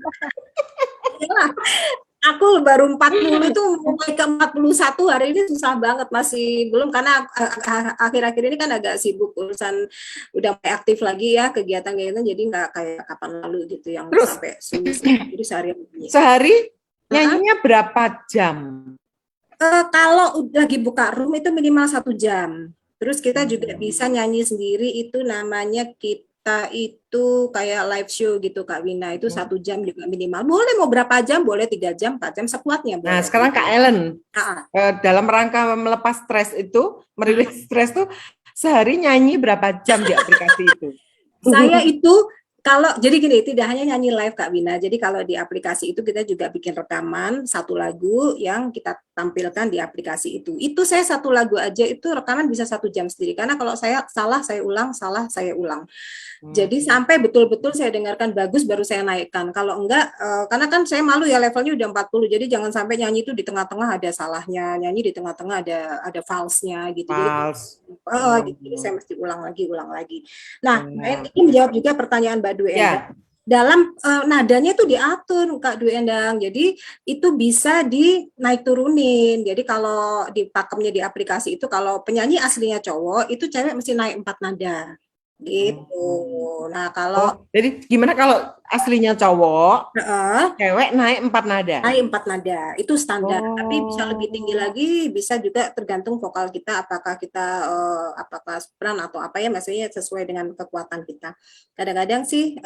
Aku baru 40 itu mulai ke 41 hari ini susah banget, masih belum karena akhir-akhir ini kan agak sibuk urusan, udah mulai aktif lagi ya kegiatan-kegiatan, jadi nggak kayak kapan lalu gitu yang terus, sampai jadi sehari nyanyinya berapa jam? Kalau lagi buka room itu minimal 1 jam. Terus kita juga bisa nyanyi sendiri, itu namanya kita itu kayak live show gitu Kak Wina, itu 1 jam juga minimal. Boleh mau berapa jam, boleh 3 jam, 4 jam, sekuatnya. Nah sekarang Kak Ellen, dalam rangka melepas stres itu, merilis stres itu, sehari nyanyi berapa jam di aplikasi itu? Saya itu kalau jadi gini, tidak hanya nyanyi live Kak Wina, jadi kalau di aplikasi itu kita juga bikin rekaman satu lagu yang kita tampilkan di aplikasi itu. Itu saya satu lagu aja itu rekaman bisa 1 jam sendiri, karena kalau saya salah saya ulang, salah saya ulang. Jadi sampai betul-betul saya dengarkan bagus baru saya naikkan. Kalau enggak, karena kan saya malu ya, levelnya udah 40, jadi jangan sampai nyanyi itu di tengah-tengah ada salahnya, nyanyi di tengah-tengah ada false-nya gitu. Jadi saya mesti ulang lagi. Nah, ini menjawab juga pertanyaan Mbak Dwi Endang. Dalam nadanya itu diatur Kak Dwi Endang, jadi itu bisa dinaik turunin. Jadi kalau di pakemnya di aplikasi itu, kalau penyanyi aslinya cowok itu cewek mesti naik 4 nada gitu. Nah kalau jadi gimana kalau aslinya cowok, cewek naik 4 nada? Naik 4 nada itu standar. Tapi bisa lebih tinggi lagi, bisa juga tergantung vokal kita, apakah kita apakah sopran atau apa ya, maksudnya sesuai dengan kekuatan kita. Kadang-kadang sih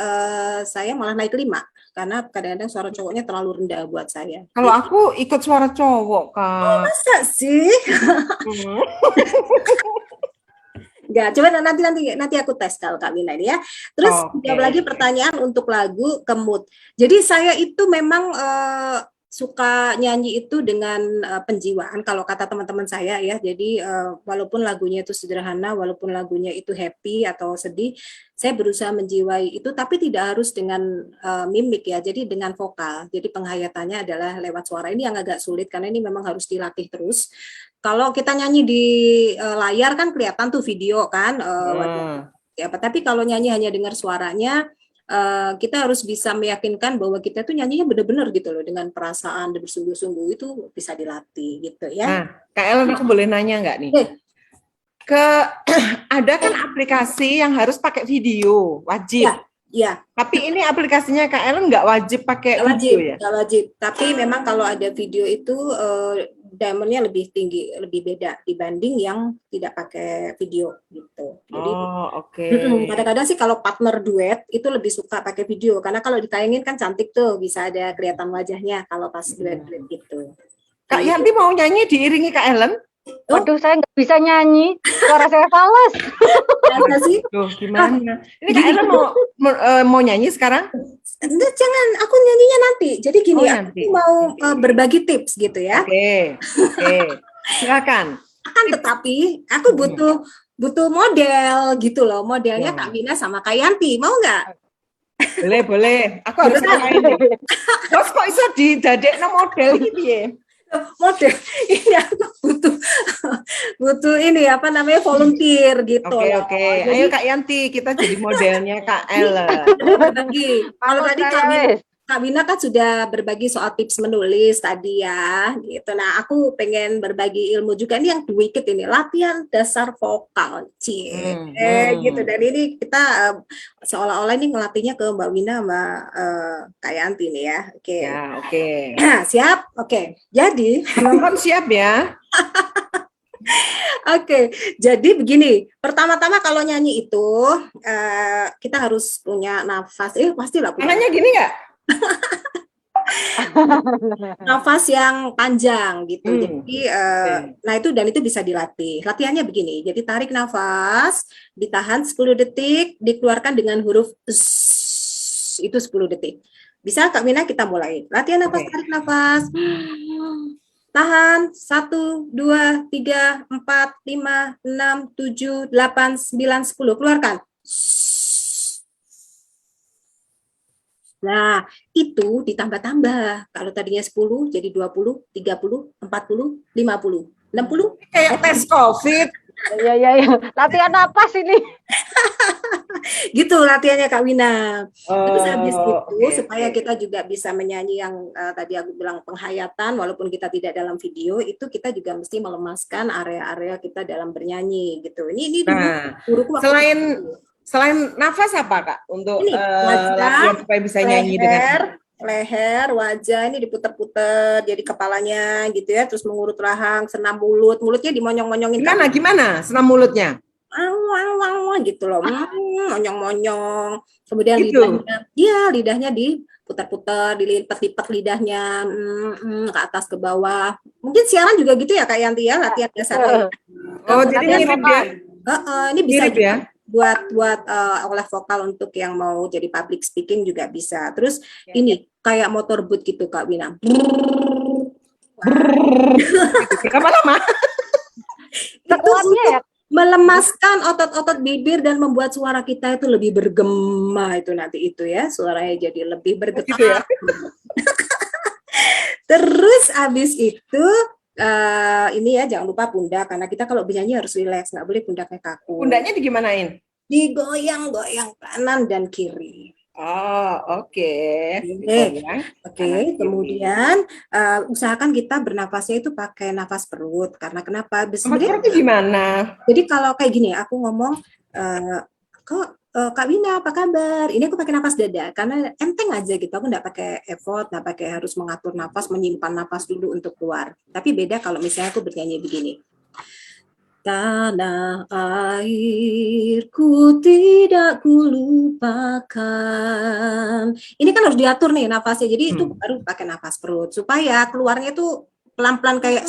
saya malah naik 5 karena kadang-kadang suara cowoknya terlalu rendah buat saya. Kalau aku ikut suara cowok Kak. Oh masa sih? Enggak, coba nanti aku tes kalau Kak Wina ini ya. Terus jawab lagi pertanyaan untuk lagu Kemut. Jadi saya itu memang suka nyanyi itu dengan penjiwaan kalau kata teman-teman saya ya. Jadi walaupun lagunya itu sederhana, walaupun lagunya itu happy atau sedih, saya berusaha menjiwai itu, tapi tidak harus dengan mimik ya. Jadi dengan vokal. Jadi penghayatannya adalah lewat suara. Ini yang agak sulit karena ini memang harus dilatih terus. Kalau kita nyanyi di layar kan kelihatan tuh video kan, tapi kalau nyanyi hanya dengar suaranya, kita harus bisa meyakinkan bahwa kita tuh nyanyinya benar-benar gitu loh, dengan perasaan dan bersungguh-sungguh, itu bisa dilatih gitu ya. Nah, Kak Ellen, aku boleh nanya nggak nih? Ada kan aplikasi yang harus pakai video, wajib. Ya. Tapi ini aplikasinya Kak Ellen nggak wajib pakai video ya? Nggak wajib. Tapi memang kalau ada video itu diamondnya lebih tinggi, lebih beda dibanding yang tidak pakai video gitu. Jadi, kadang-kadang sih kalau partner duet itu lebih suka pakai video, karena kalau ditayangin kan cantik tuh, bisa ada kelihatan wajahnya kalau pas duet-duet gitu. Kak Yanti mau nyanyi diiringi Kak Ellen? Waduh, saya nggak bisa nyanyi, suara saya fals. Sih? Tuh, gimana? Ini Kak Ellen mau nyanyi sekarang? Jangan, aku nyanyinya nanti. Jadi gini, aku mau berbagi tips gitu ya. Oke. Silakan. Tetapi aku butuh model gitu loh. Modelnya Kak Wina sama Kak Yanti. Mau nggak? Boleh. Aku harus ngapain nih? Terus kok bisa didadekno model gitu ya? Model ini aku butuh ini apa namanya, volunteer gitu. Oke. Ayo Kak Yanti, kita jadi modelnya Kak Ellen. Kalau tadi Kak Wina kan sudah berbagi soal tips menulis tadi ya, gitu. Nah, aku pengen berbagi ilmu juga nih yang dikit ini, latihan dasar vokal, gitu. Dan ini kita seolah-olah ini ngelatihnya ke Mbak Wina, Mbak Kak Yanti nih ya. Oke. Ya, oke. Siap? Oke. Jadi, Penonton siap ya? Oke, jadi begini. Pertama-tama kalau nyanyi itu kita harus punya nafas. Pastilah punya Tangannya gini nggak? nafas yang panjang gitu. Jadi, Oke. nah itu dan itu bisa dilatih. Latihannya begini. Jadi tarik nafas, ditahan 10 detik, dikeluarkan dengan huruf S, itu 10 detik. Bisa Kak Mina, kita mulai. Latihan nafas, Oke. tarik nafas. Tahan 1, 2, 3, 4, 5, 6, 7, 8, 9, 10. Keluarkan. Nah, itu ditambah-tambah. Kalau tadinya 10 jadi 20, 30, 40, 50, 60. Kayak tes COVID. Iya. Latihan napas ini. Gitu latihannya Kak Wina. Terus habis itu oke, supaya oke. kita juga bisa menyanyi yang tadi aku bilang penghayatan, walaupun kita tidak dalam video, itu kita juga mesti melemaskan area-area kita dalam bernyanyi gitu. Ini dulu Nah, guruku waktu selain nafas apa Kak untuk ini wajah, latihan supaya bisa nyanyi dengan leher, wajah ini diputer-puter jadi kepalanya gitu ya, terus mengurut rahang, senam mulutnya dimonyong-monyongin. gimana senam mulutnya? Wang gitu loh, monyong-monyong. Kemudian Gitu. lidahnya diputar-putar, dilipat-lipat lidahnya ke atas ke bawah. Mungkin siaran juga gitu ya Kak Yanti ya, latihan dasarnya. Oh, jadi Latihan mirip vokal. ya? Ini bisa Mirip ya? buat olah vokal untuk yang mau jadi public speaking juga bisa. Terus ini kayak motor boot gitu Kak Wina. Berapa lama? Sekuatnya ya. Melemaskan otot-otot bibir dan membuat suara kita itu lebih bergema itu nanti itu ya, suaranya jadi lebih bergetar. Gitu ya? Terus abis itu ini ya jangan lupa pundak, karena kita kalau bernyanyi harus rileks, nggak boleh pundaknya kaku. Pundaknya digimanain? Digoyang-goyang kanan dan kiri. Oh, oke. Oke, kemudian usahakan kita bernafasnya itu pakai nafas perut. Karena kenapa? Sebenarnya gimana? Jadi kalau kayak gini, aku ngomong, Kak Wina, apa kabar? Ini aku pakai nafas dada, karena enteng aja gitu. Aku nggak pakai effort, nggak pakai harus mengatur nafas, menyimpan nafas dulu untuk keluar. Tapi beda kalau misalnya aku bernyanyi begini. Tanah airku tidak kulupakan. Ini kan harus diatur nih nafasnya. Jadi itu baru pakai nafas perut supaya keluarnya itu pelan-pelan kayak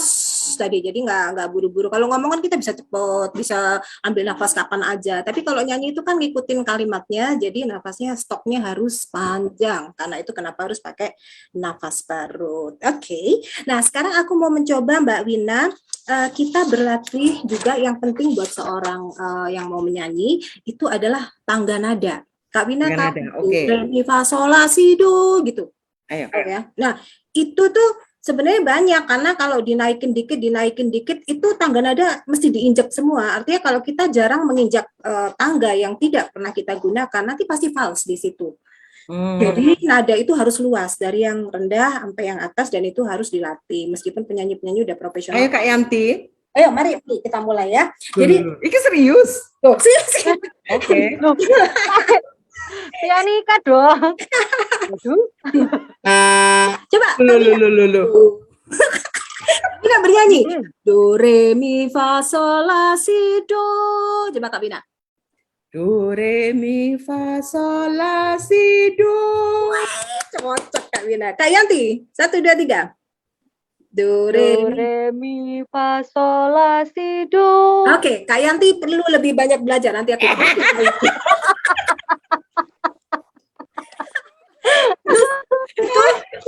tadi. Jadi nggak buru-buru. Kalau ngomong kan kita bisa cepet, bisa ambil nafas kapan aja. Tapi kalau nyanyi itu kan ngikutin kalimatnya. Jadi nafasnya stopnya harus panjang. Karena itu kenapa harus pakai nafas perut. Oke. Nah sekarang aku mau mencoba Mbak Wina. Kita berlatih juga yang penting buat seorang yang mau menyanyi itu adalah tangga nada. Kak Wina tahu re mi fa sol la si do gitu. Ayo. Ya. Nah, itu tuh sebenarnya banyak karena kalau dinaikin dikit itu tangga nada mesti diinjak semua. Artinya kalau kita jarang menginjak tangga yang tidak pernah kita gunakan nanti pasti fals di situ. Jadi nada itu harus luas dari yang rendah sampai yang atas dan itu harus dilatih meskipun penyanyi-penyanyi udah profesional. Ayo Kak Yanti. Ayo mari kita mulai ya. Jadi ini serius. Serius. Oke. Pianika dong. Coba. Lu. Kita bernyanyi. Do re mi fa sol la si do. Coba Kak Bina. Do re mi fa sol la si do. Cocok Kak Wina. Kak Yanti, 1, 2, 3. Do re mi fa sol la si do. Oke, Kak Yanti perlu lebih banyak belajar nanti aku.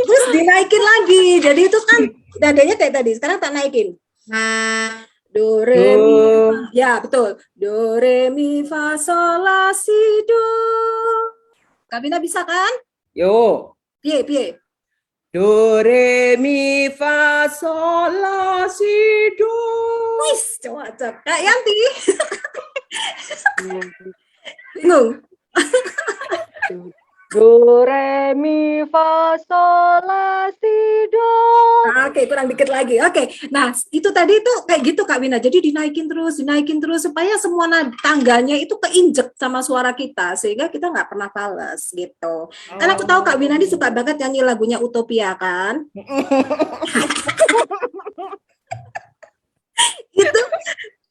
terus dinaikin lagi. Jadi itu kan nadanya kayak tadi. Sekarang tak naikin. Do re mi fa. Ya, betul. Do re mi fa sol la si do. Kak Bina bisa kan? Yo. Piye. Do re mi fa sol la si do. Wis, cocok. Kak Yanti. Bingung. Do, re, mi, fa, sol, la, si, do. Oke, kurang dikit lagi. Oke, nah itu tadi itu kayak gitu Kak Wina. Jadi dinaikin terus supaya semua tangganya itu keinjek sama suara kita sehingga kita nggak pernah fales gitu. Karena aku tahu Kak Wina ini suka banget nyanyi lagunya Utopia kan.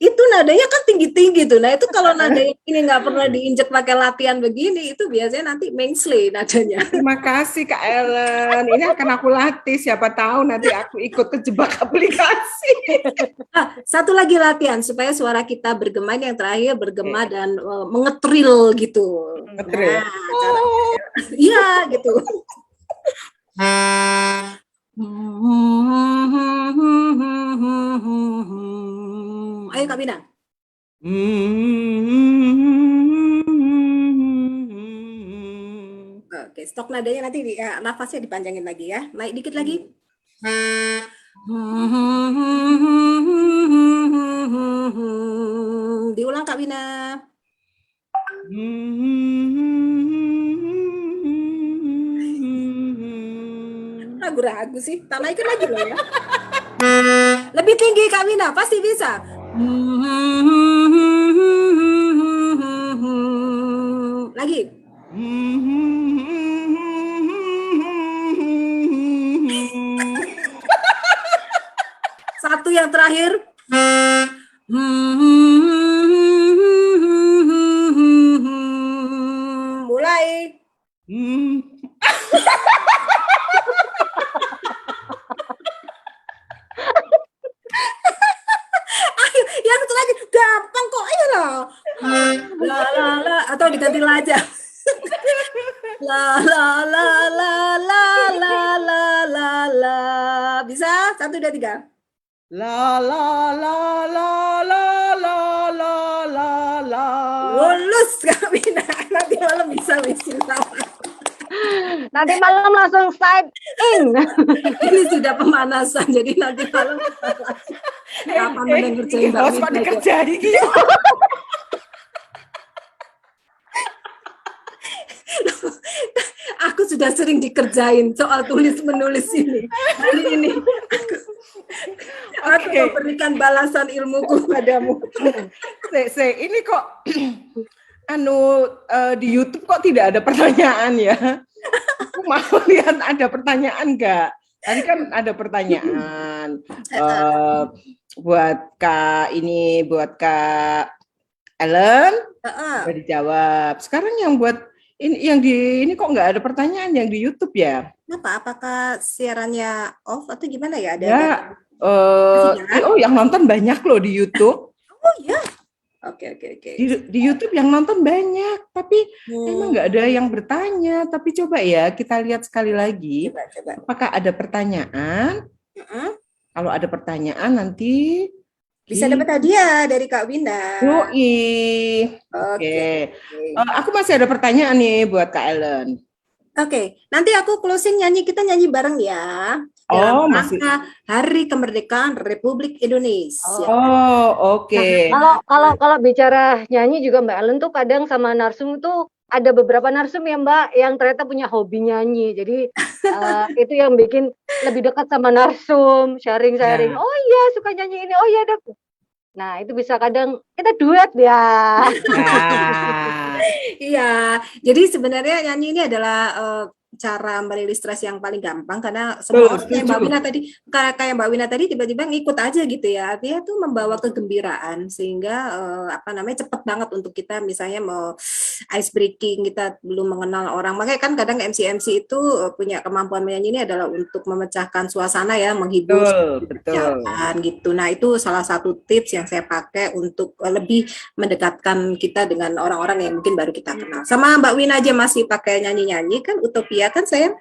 itu nadanya kan tinggi-tinggi tuh. Nah itu kalau nada ini nggak pernah diinjek pakai latihan begini, itu biasanya nanti mengsle nadanya. Terima kasih Kak Ellen. Ini akan aku latih. Siapa tahu nanti aku ikut kejebak aplikasi. Satu lagi latihan supaya suara kita bergema, yang terakhir bergema dan mengetril gitu. Mengetril. Iya gitu. Ayo Kak Bina. Oke, stok nadanya nanti nafasnya dipanjangin lagi ya. Naik dikit lagi. Diulang Kak Bina. Ragu-ragu sih. Tak naikin lagi loh ya. Lebih tinggi Kak Bina, pasti bisa. Lagi. Satu yang terakhir. Mulai. Ayo, yang satu lagi gampang kok. Ayo lah. La la la, atau diganti la aja. La la la la la la la la la. Bisa? 1, 2, 3. La la la la la la la la la. Lulus Kak Bina. Nanti malam bisa wisuda. Nanti malam langsung slide in. Ini sudah pemanasan, jadi nanti malam kapan menang kerjain Mbak Wina dikerjain. Aku sudah sering dikerjain soal tulis menulis ini. Hari ini aku memberikan balasan ilmuku padamu. Ini kok di YouTube kok tidak ada pertanyaan ya? Aku mau lihat ada pertanyaan nggak? Tadi kan ada pertanyaan buat Kak Ellen, udah dijawab. Sekarang yang buat ini kok nggak ada pertanyaan yang di YouTube ya? Kenapa? Apakah siarannya off atau gimana ya? Ada ya, yang nonton banyak loh di YouTube. Oh ya. Oke. Di YouTube yang nonton banyak, tapi emang nggak ada yang bertanya. Tapi coba ya kita lihat sekali lagi. Coba. Apakah ada pertanyaan? Kalau ada pertanyaan nanti bisa dapat hadiah dari Kak Winda. Oke. Aku masih ada pertanyaan nih buat Kak Ellen. Oke, nanti aku closing kita nyanyi bareng ya. Masih Hari Kemerdekaan Republik Indonesia. Oke. Nah, kalau bicara nyanyi juga Mbak Ellen tuh kadang sama narsum tuh ada beberapa narsum ya Mbak yang ternyata punya hobi nyanyi. Jadi itu yang bikin lebih dekat sama narsum, sharing. Ya. Oh iya suka nyanyi ini. Oh iya dok. Nah itu bisa kadang kita duet ya. Iya. Jadi sebenarnya nyanyi ini adalah cara merilis stres yang paling gampang karena semua kayak Mbak Wina tadi tiba-tiba ngikut aja gitu ya. Artinya tuh membawa kegembiraan sehingga cepat banget untuk kita misalnya mau ice breaking, kita belum mengenal orang. Makanya kan kadang MC itu punya kemampuan menyanyi ini adalah untuk memecahkan suasana ya, menghibur jalan gitu. Nah, itu salah satu tips yang saya pakai untuk lebih mendekatkan kita dengan orang-orang yang mungkin baru kita kenal. Sama Mbak Wina aja masih pakai nyanyi-nyanyi kan Utopia kan sayang.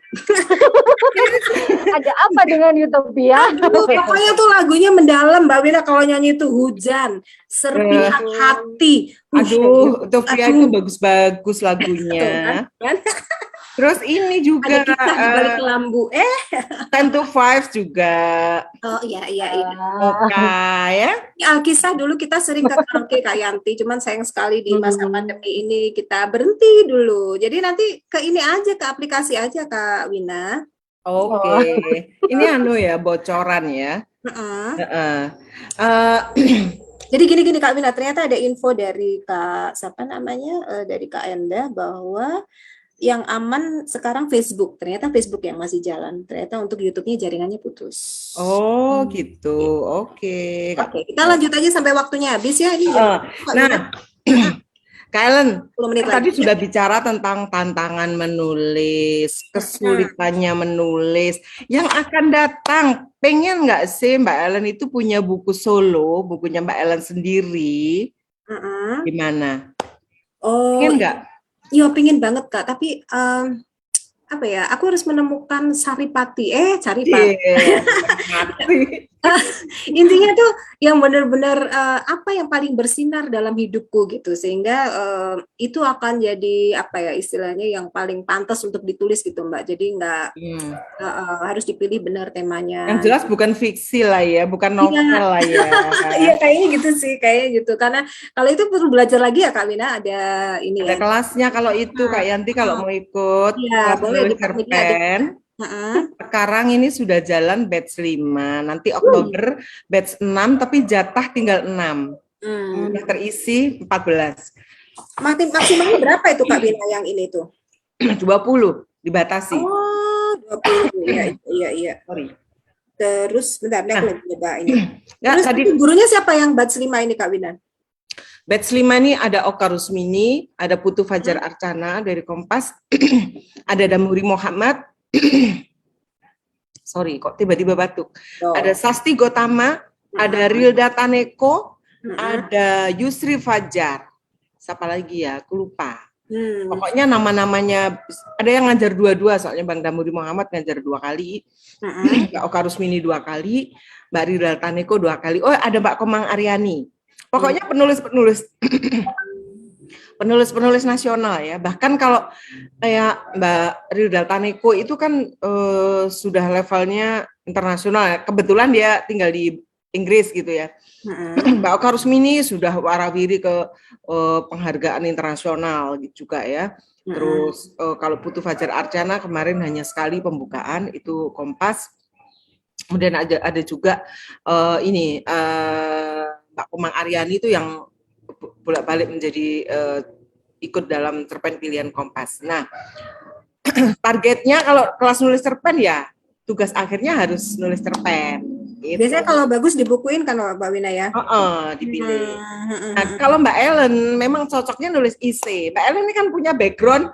Ada apa dengan Utopia? Pokoknya tuh lagunya mendalam Mbak Wina kalau nyanyi itu hujan, serpihan hati. Utopia itu bagus-bagus lagunya. Terus ini Ada juga kisah di balik kelambu. 10 to 5 juga. Oh iya iya iya. Oka ya. Ini Alkisah dulu kita sering ke karaoke Kak Yanti, cuman sayang sekali di masa pandemi ini kita berhenti dulu. Jadi nanti ke ini aja, ke aplikasi aja Kak Wina. Oke. Ini ya bocoran ya. Heeh. Heeh. Eh, Jadi gini-gini Kak Wina, ternyata ada info dari Kak siapa namanya, dari Kak Enda bahwa yang aman sekarang Facebook. Ternyata Facebook yang masih jalan. Ternyata untuk YouTube-nya jaringannya putus. Oh gitu. Oke. Oke, kita lanjut aja sampai waktunya habis ya ini. Kak Nah, Wina, Kak Ellen, 10 menit tadi lagi. sudah bicara tentang tantangan menulis, kesulitannya menulis. Yang akan datang, pengen nggak sih Mbak Ellen itu punya buku solo, bukunya Mbak Ellen sendiri? Heeh. Gimana? Oh, Pengen nggak? iya pingin banget Kak, tapi apa ya? Aku harus menemukan saripati. Saripati. Iya, mati. Intinya tuh yang benar-benar apa yang paling bersinar dalam hidupku gitu, sehingga itu akan jadi apa ya istilahnya yang paling pantas untuk ditulis gitu Mbak. Jadi nggak harus dipilih benar temanya. Yang jelas bukan fiksi lah ya, bukan novel lah ya. Iya kayaknya gitu sih, kayaknya gitu. Karena kalau itu perlu belajar lagi ya Kak Wina, ada ini Ada ya. kelasnya kalau itu Kak Yanti kalau mau ikut Iya, kelas boleh menulis dipanggil cerpen. Sekarang ini sudah jalan batch 5, nanti Oktober batch 6, tapi jatah tinggal 6. Sudah terisi 14. Maksimalnya berapa itu Kak Wina yang ini tuh? 20 dibatasi. Oh, 20. Iya. Sorry. Terus bentar, aku lagi coba ini. Ya, Terus tadi gurunya siapa yang batch 5 ini Kak Wina? batch 5 ini ada Oka Rusmini, ada Putu Fajar Arcana dari Kompas, ada Damuri Muhammad. Sorry, kok tiba-tiba batuk. Ada Sasti Gotama, ada Rilda Taneko, ada Yusri Fajar. Siapa lagi ya? Aku lupa. Pokoknya nama-namanya ada yang ngajar dua-dua, soalnya Bang Damuri Muhammad ngajar 2 kali, Mbak Oka Rusmini 2 kali, Mbak Rilda Taneko 2 kali. Oh, ada Mbak Komang Aryani. Pokoknya penulis nasional ya. Bahkan kalau kayak Mbak Rilda Taneko itu kan sudah levelnya internasional ya. Kebetulan dia tinggal di Inggris gitu ya. Mbak Oka Rusmini sudah warawiri ke penghargaan internasional gitu juga ya. Terus kalau Putu Fajar Arcana kemarin hanya sekali pembukaan itu Kompas. Kemudian ada juga Mbak Komang Aryani itu yang bolak-balik menjadi ikut dalam cerpen pilihan Kompas. Nah, targetnya kalau kelas nulis cerpen ya tugas akhirnya harus nulis cerpen. Gitu. Biasanya kalau bagus dibukuin kan Mbak Wina ya? Dipilih. Nah, kalau Mbak Ellen memang cocoknya nulis IC. Mbak Ellen ini kan punya background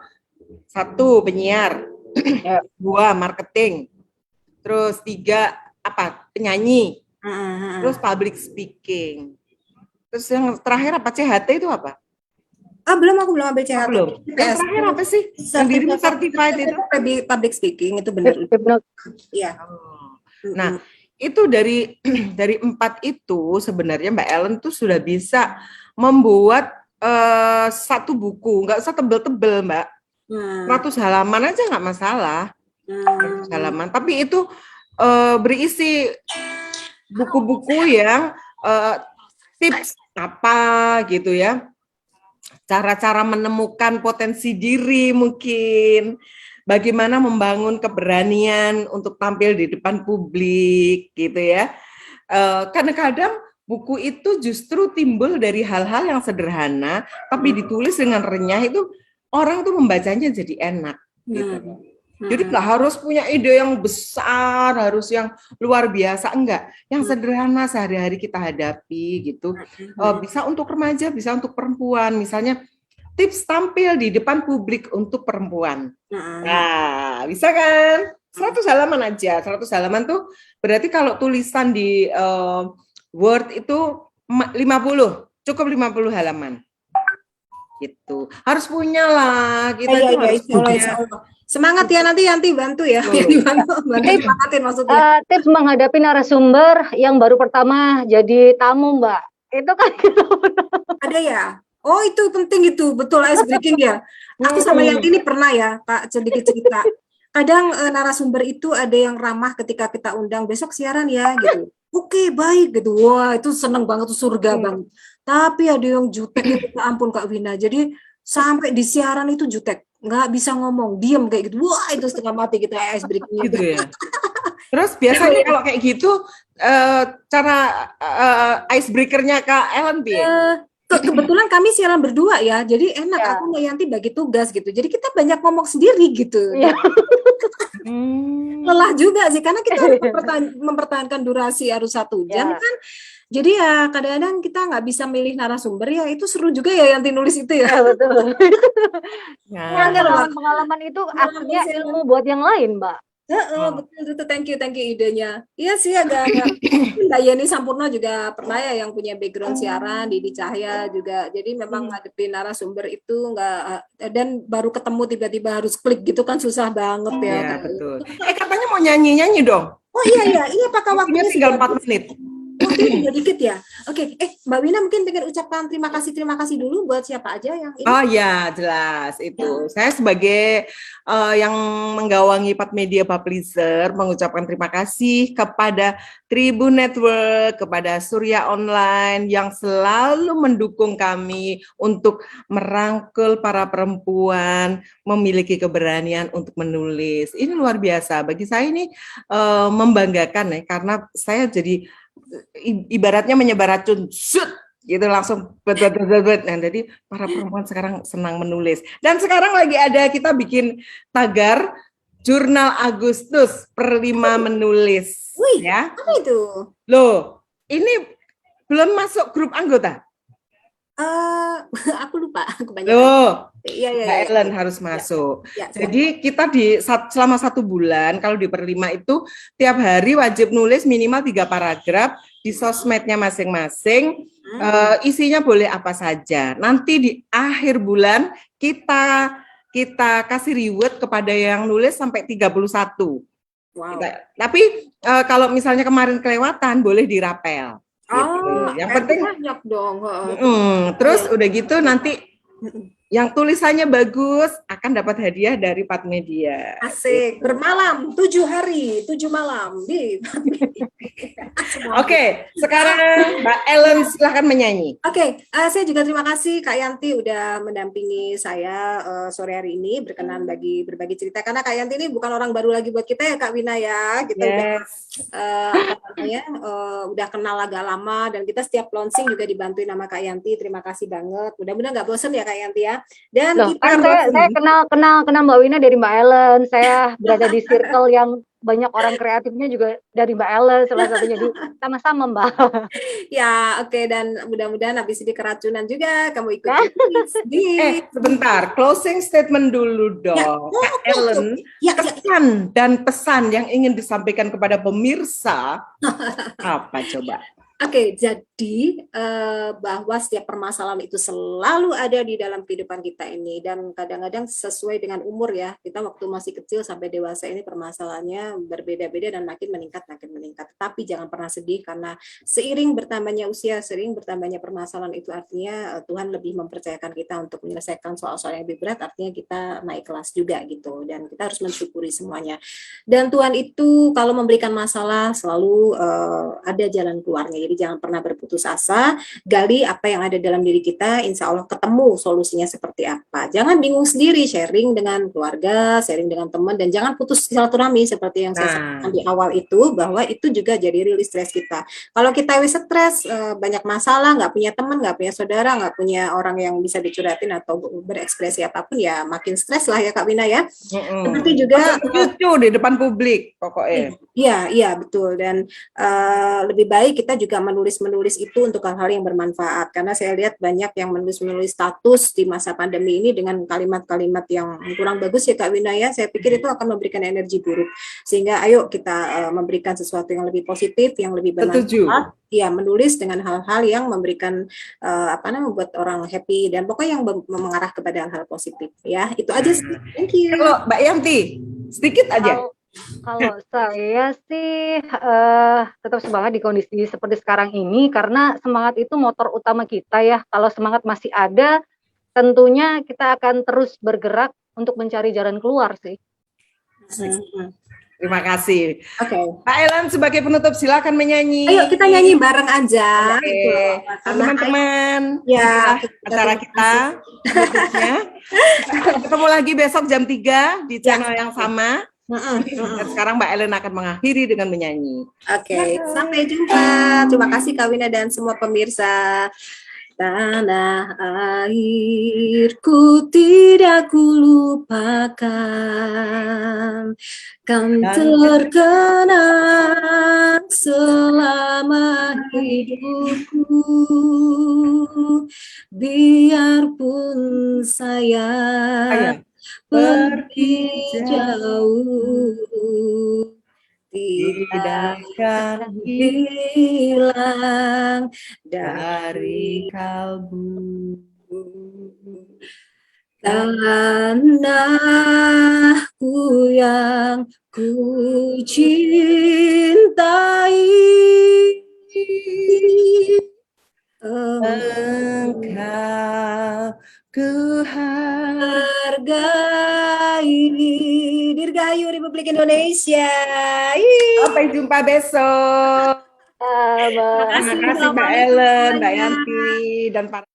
1 penyiar, 2 marketing, terus 3 penyanyi, terus public speaking. Terus yang terakhir apa? CHT itu apa? Belum, aku belum ambil CHT. Belum. Yang terakhir apa sih? Yang dirimu certified itu? Public speaking itu benar. Iya. Nah, itu dari 4 itu sebenarnya Mbak Ellen tuh sudah bisa membuat 1 buku, nggak usah tebel-tebel Mbak. 100 halaman aja nggak masalah. 100 halaman. Tapi itu berisi buku-buku yang tips apa gitu ya. Cara-cara menemukan potensi diri mungkin, bagaimana membangun keberanian untuk tampil di depan publik gitu ya. Kadang-kadang buku itu justru timbul dari hal-hal yang sederhana, tapi ditulis dengan renyah itu orang tuh membacanya jadi enak gitu. Jadi nggak harus punya ide yang besar, harus yang luar biasa, enggak. Yang sederhana sehari-hari kita hadapi gitu. Bisa untuk remaja, bisa untuk perempuan. Misalnya tips tampil di depan publik untuk perempuan. Nah, bisa kan? 100 halaman aja. 100 halaman tuh berarti kalau tulisan di Word itu 50, cukup 50 halaman. Gitu. Harus punya lah. Kita tuh harus punya. Semangat ya, nanti Yanti bantu ya. Bantu semangatin maksudnya. Tips menghadapi narasumber yang baru pertama jadi tamu, Mbak. Itu kan gitu. Ada ya? Oh, itu penting itu, betul ice breaking ya. Aku sama yang ini pernah ya, Kak, sedikit cerita. Kadang narasumber itu ada yang ramah ketika kita undang besok siaran ya gitu. Oke, baik gitu. Wah, itu seneng banget tuh surga banget. Tapi ada yang jutek itu, ya ampun Kak Wina. Jadi sampai di siaran itu jutek, nggak bisa ngomong, diem kayak gitu. Wah, itu setengah mati gitu ice breaking Gitu ya. Terus biasanya kalau kayak gitu cara icebreaker-nya Kak Ellen piye? Kebetulan kami siaran berdua ya, jadi enak. Ya. Aku Mbak Yanti bagi tugas gitu. Jadi kita banyak ngomong sendiri gitu. Iya. Lelah juga sih, karena kita harus mempertahankan durasi harus 1 jam Ya. kan. Jadi ya kadang-kadang kita nggak bisa milih narasumber ya. Itu seru juga ya Yanti nulis itu ya. Ya, betul. Nah, Pengalaman itu artinya ilmu buat yang lain, Mbak. Betul itu, thank you idenya. Iya sih agak Mbak Yeni Sampurno juga pernah ya yang punya background siaran di Cahaya juga. Jadi memang ngadepin narasumber itu enggak, dan baru ketemu tiba-tiba harus klik gitu kan susah banget ya. ya betul. Katanya mau nyanyi dong. Oh iya apakah waktunya Tinggal sudah 4 menit. Oh, tinggal dikit ya. Oke, Mbak Wina mungkin pengen ucapkan terima kasih dulu buat siapa aja yang ini. Oh ya, jelas itu. Saya sebagai yang menggawangi Pat Media Publisher mengucapkan terima kasih kepada Tribun Network, kepada Surya Online yang selalu mendukung kami untuk merangkul para perempuan memiliki keberanian untuk menulis. Ini luar biasa. Bagi saya ini membanggakan ya, karena saya jadi ibaratnya menyebar racun, shoot, gitu langsung bet. Nah, jadi para perempuan sekarang senang menulis. Dan sekarang lagi ada kita bikin tagar Jurnal Agustus /5 menulis. Wih, ya. apa itu? Loh, ini belum masuk grup anggota. Aku lupa. Loh, Iya. Mbak Ellen harus masuk. Ya, Jadi kita selama 1 bulan, kalau di /5 itu tiap hari wajib nulis minimal 3 paragraf di sosmednya masing-masing. Isinya boleh apa saja. Nanti di akhir bulan kita kasih reward kepada yang nulis sampai 31. Wow. Tapi kalau misalnya kemarin kelewatan boleh dirapel. Gitu. Yang penting banyak dong. Terus udah gitu nanti yang tulisannya bagus akan dapat hadiah dari Pat Media. Asik, bermalam 7 hari 7 malam di Oke, sekarang Mbak Ellen silahkan menyanyi. Oke, saya juga terima kasih Kak Yanti udah mendampingi saya sore hari ini, berkenan berbagi cerita, karena Kak Yanti ini bukan orang baru lagi buat kita ya Kak Wina ya. Kita udah kenal agak lama, dan kita setiap launching juga dibantuin sama Kak Yanti. Terima kasih banget. Mudah-mudahan nggak bosen ya Kak Yanti ya. Dan saya kenal Mbak Wina dari Mbak Ellen. Saya berada di circle yang banyak orang kreatifnya juga dari Mbak Ellen salah satunya, di sama-sama Mbak. Ya, oke, dan mudah-mudahan habis ini keracunan juga kamu ikut di sebentar, closing statement dulu dong. Kak Ellen, pesan dan pesan yang ingin disampaikan kepada pemirsa apa coba? Oke, jadi bahwa setiap permasalahan itu selalu ada di dalam kehidupan kita ini, dan kadang-kadang sesuai dengan umur ya. Kita waktu masih kecil sampai dewasa ini permasalahannya berbeda-beda dan makin meningkat. Tapi jangan pernah sedih, karena seiring bertambahnya usia, seiring bertambahnya permasalahan itu artinya Tuhan lebih mempercayakan kita untuk menyelesaikan soal-soal yang lebih berat, artinya kita naik kelas juga gitu, dan kita harus mensyukuri semuanya. Dan Tuhan itu kalau memberikan masalah selalu ada jalan keluarnya. Jadi jangan pernah berputus asa, gali apa yang ada dalam diri kita, insya Allah ketemu solusinya seperti apa. Jangan bingung sendiri, sharing dengan keluarga, sharing dengan teman, dan jangan putus silaturahmi seperti yang saya sampaikan di awal itu, bahwa itu juga jadi rilis stres kita. Kalau kita stres, banyak masalah, nggak punya teman, nggak punya saudara, nggak punya orang yang bisa dicurhatin atau berekspresi apapun, ya makin stres lah ya Kak Wina ya. Seperti juga lucu di depan publik pokoknya. Iya betul, dan lebih baik kita juga menulis itu untuk hal-hal yang bermanfaat, karena saya lihat banyak yang menulis status di masa pandemi ini dengan kalimat-kalimat yang kurang bagus ya Kak Wina ya. Saya pikir itu akan memberikan energi buruk, sehingga ayo kita memberikan sesuatu yang lebih positif, yang lebih bermanfaat. Ya, menulis dengan hal-hal yang memberikan membuat orang happy, dan pokoknya yang mengarah kepada hal-hal positif ya. Itu aja sih. Thank you. Kalau Mbak Yanti sedikit aja. Kalau saya sih tetap semangat di kondisi seperti sekarang ini karena semangat itu motor utama kita ya. Kalau semangat masih ada, tentunya kita akan terus bergerak untuk mencari jalan keluar sih. Terima kasih. Oke. Pak Ellen sebagai penutup silakan menyanyi. Ayo kita nyanyi bareng aja. Oke. Gitu. Teman-teman, Ya, inilah acara kita penutupnya. Ketemu lagi besok jam 3 di channel yang sama. Dan sekarang Mbak Ellen akan mengakhiri dengan menyanyi. Oke, sampai jumpa. Terima kasih Kak Wina dan semua pemirsa. Tanah airku tidak kulupakan, kan terkenang selama hidupku. Biarpun saya pergi jauh, tidak akan hilang dari kalbu. tanahku yang ku cintai. Engkau ku hargai. Dirgahayu Republik Indonesia. Sampai jumpa besok. Terima kasih Mbak Ellen, Mbak Yanti, dan para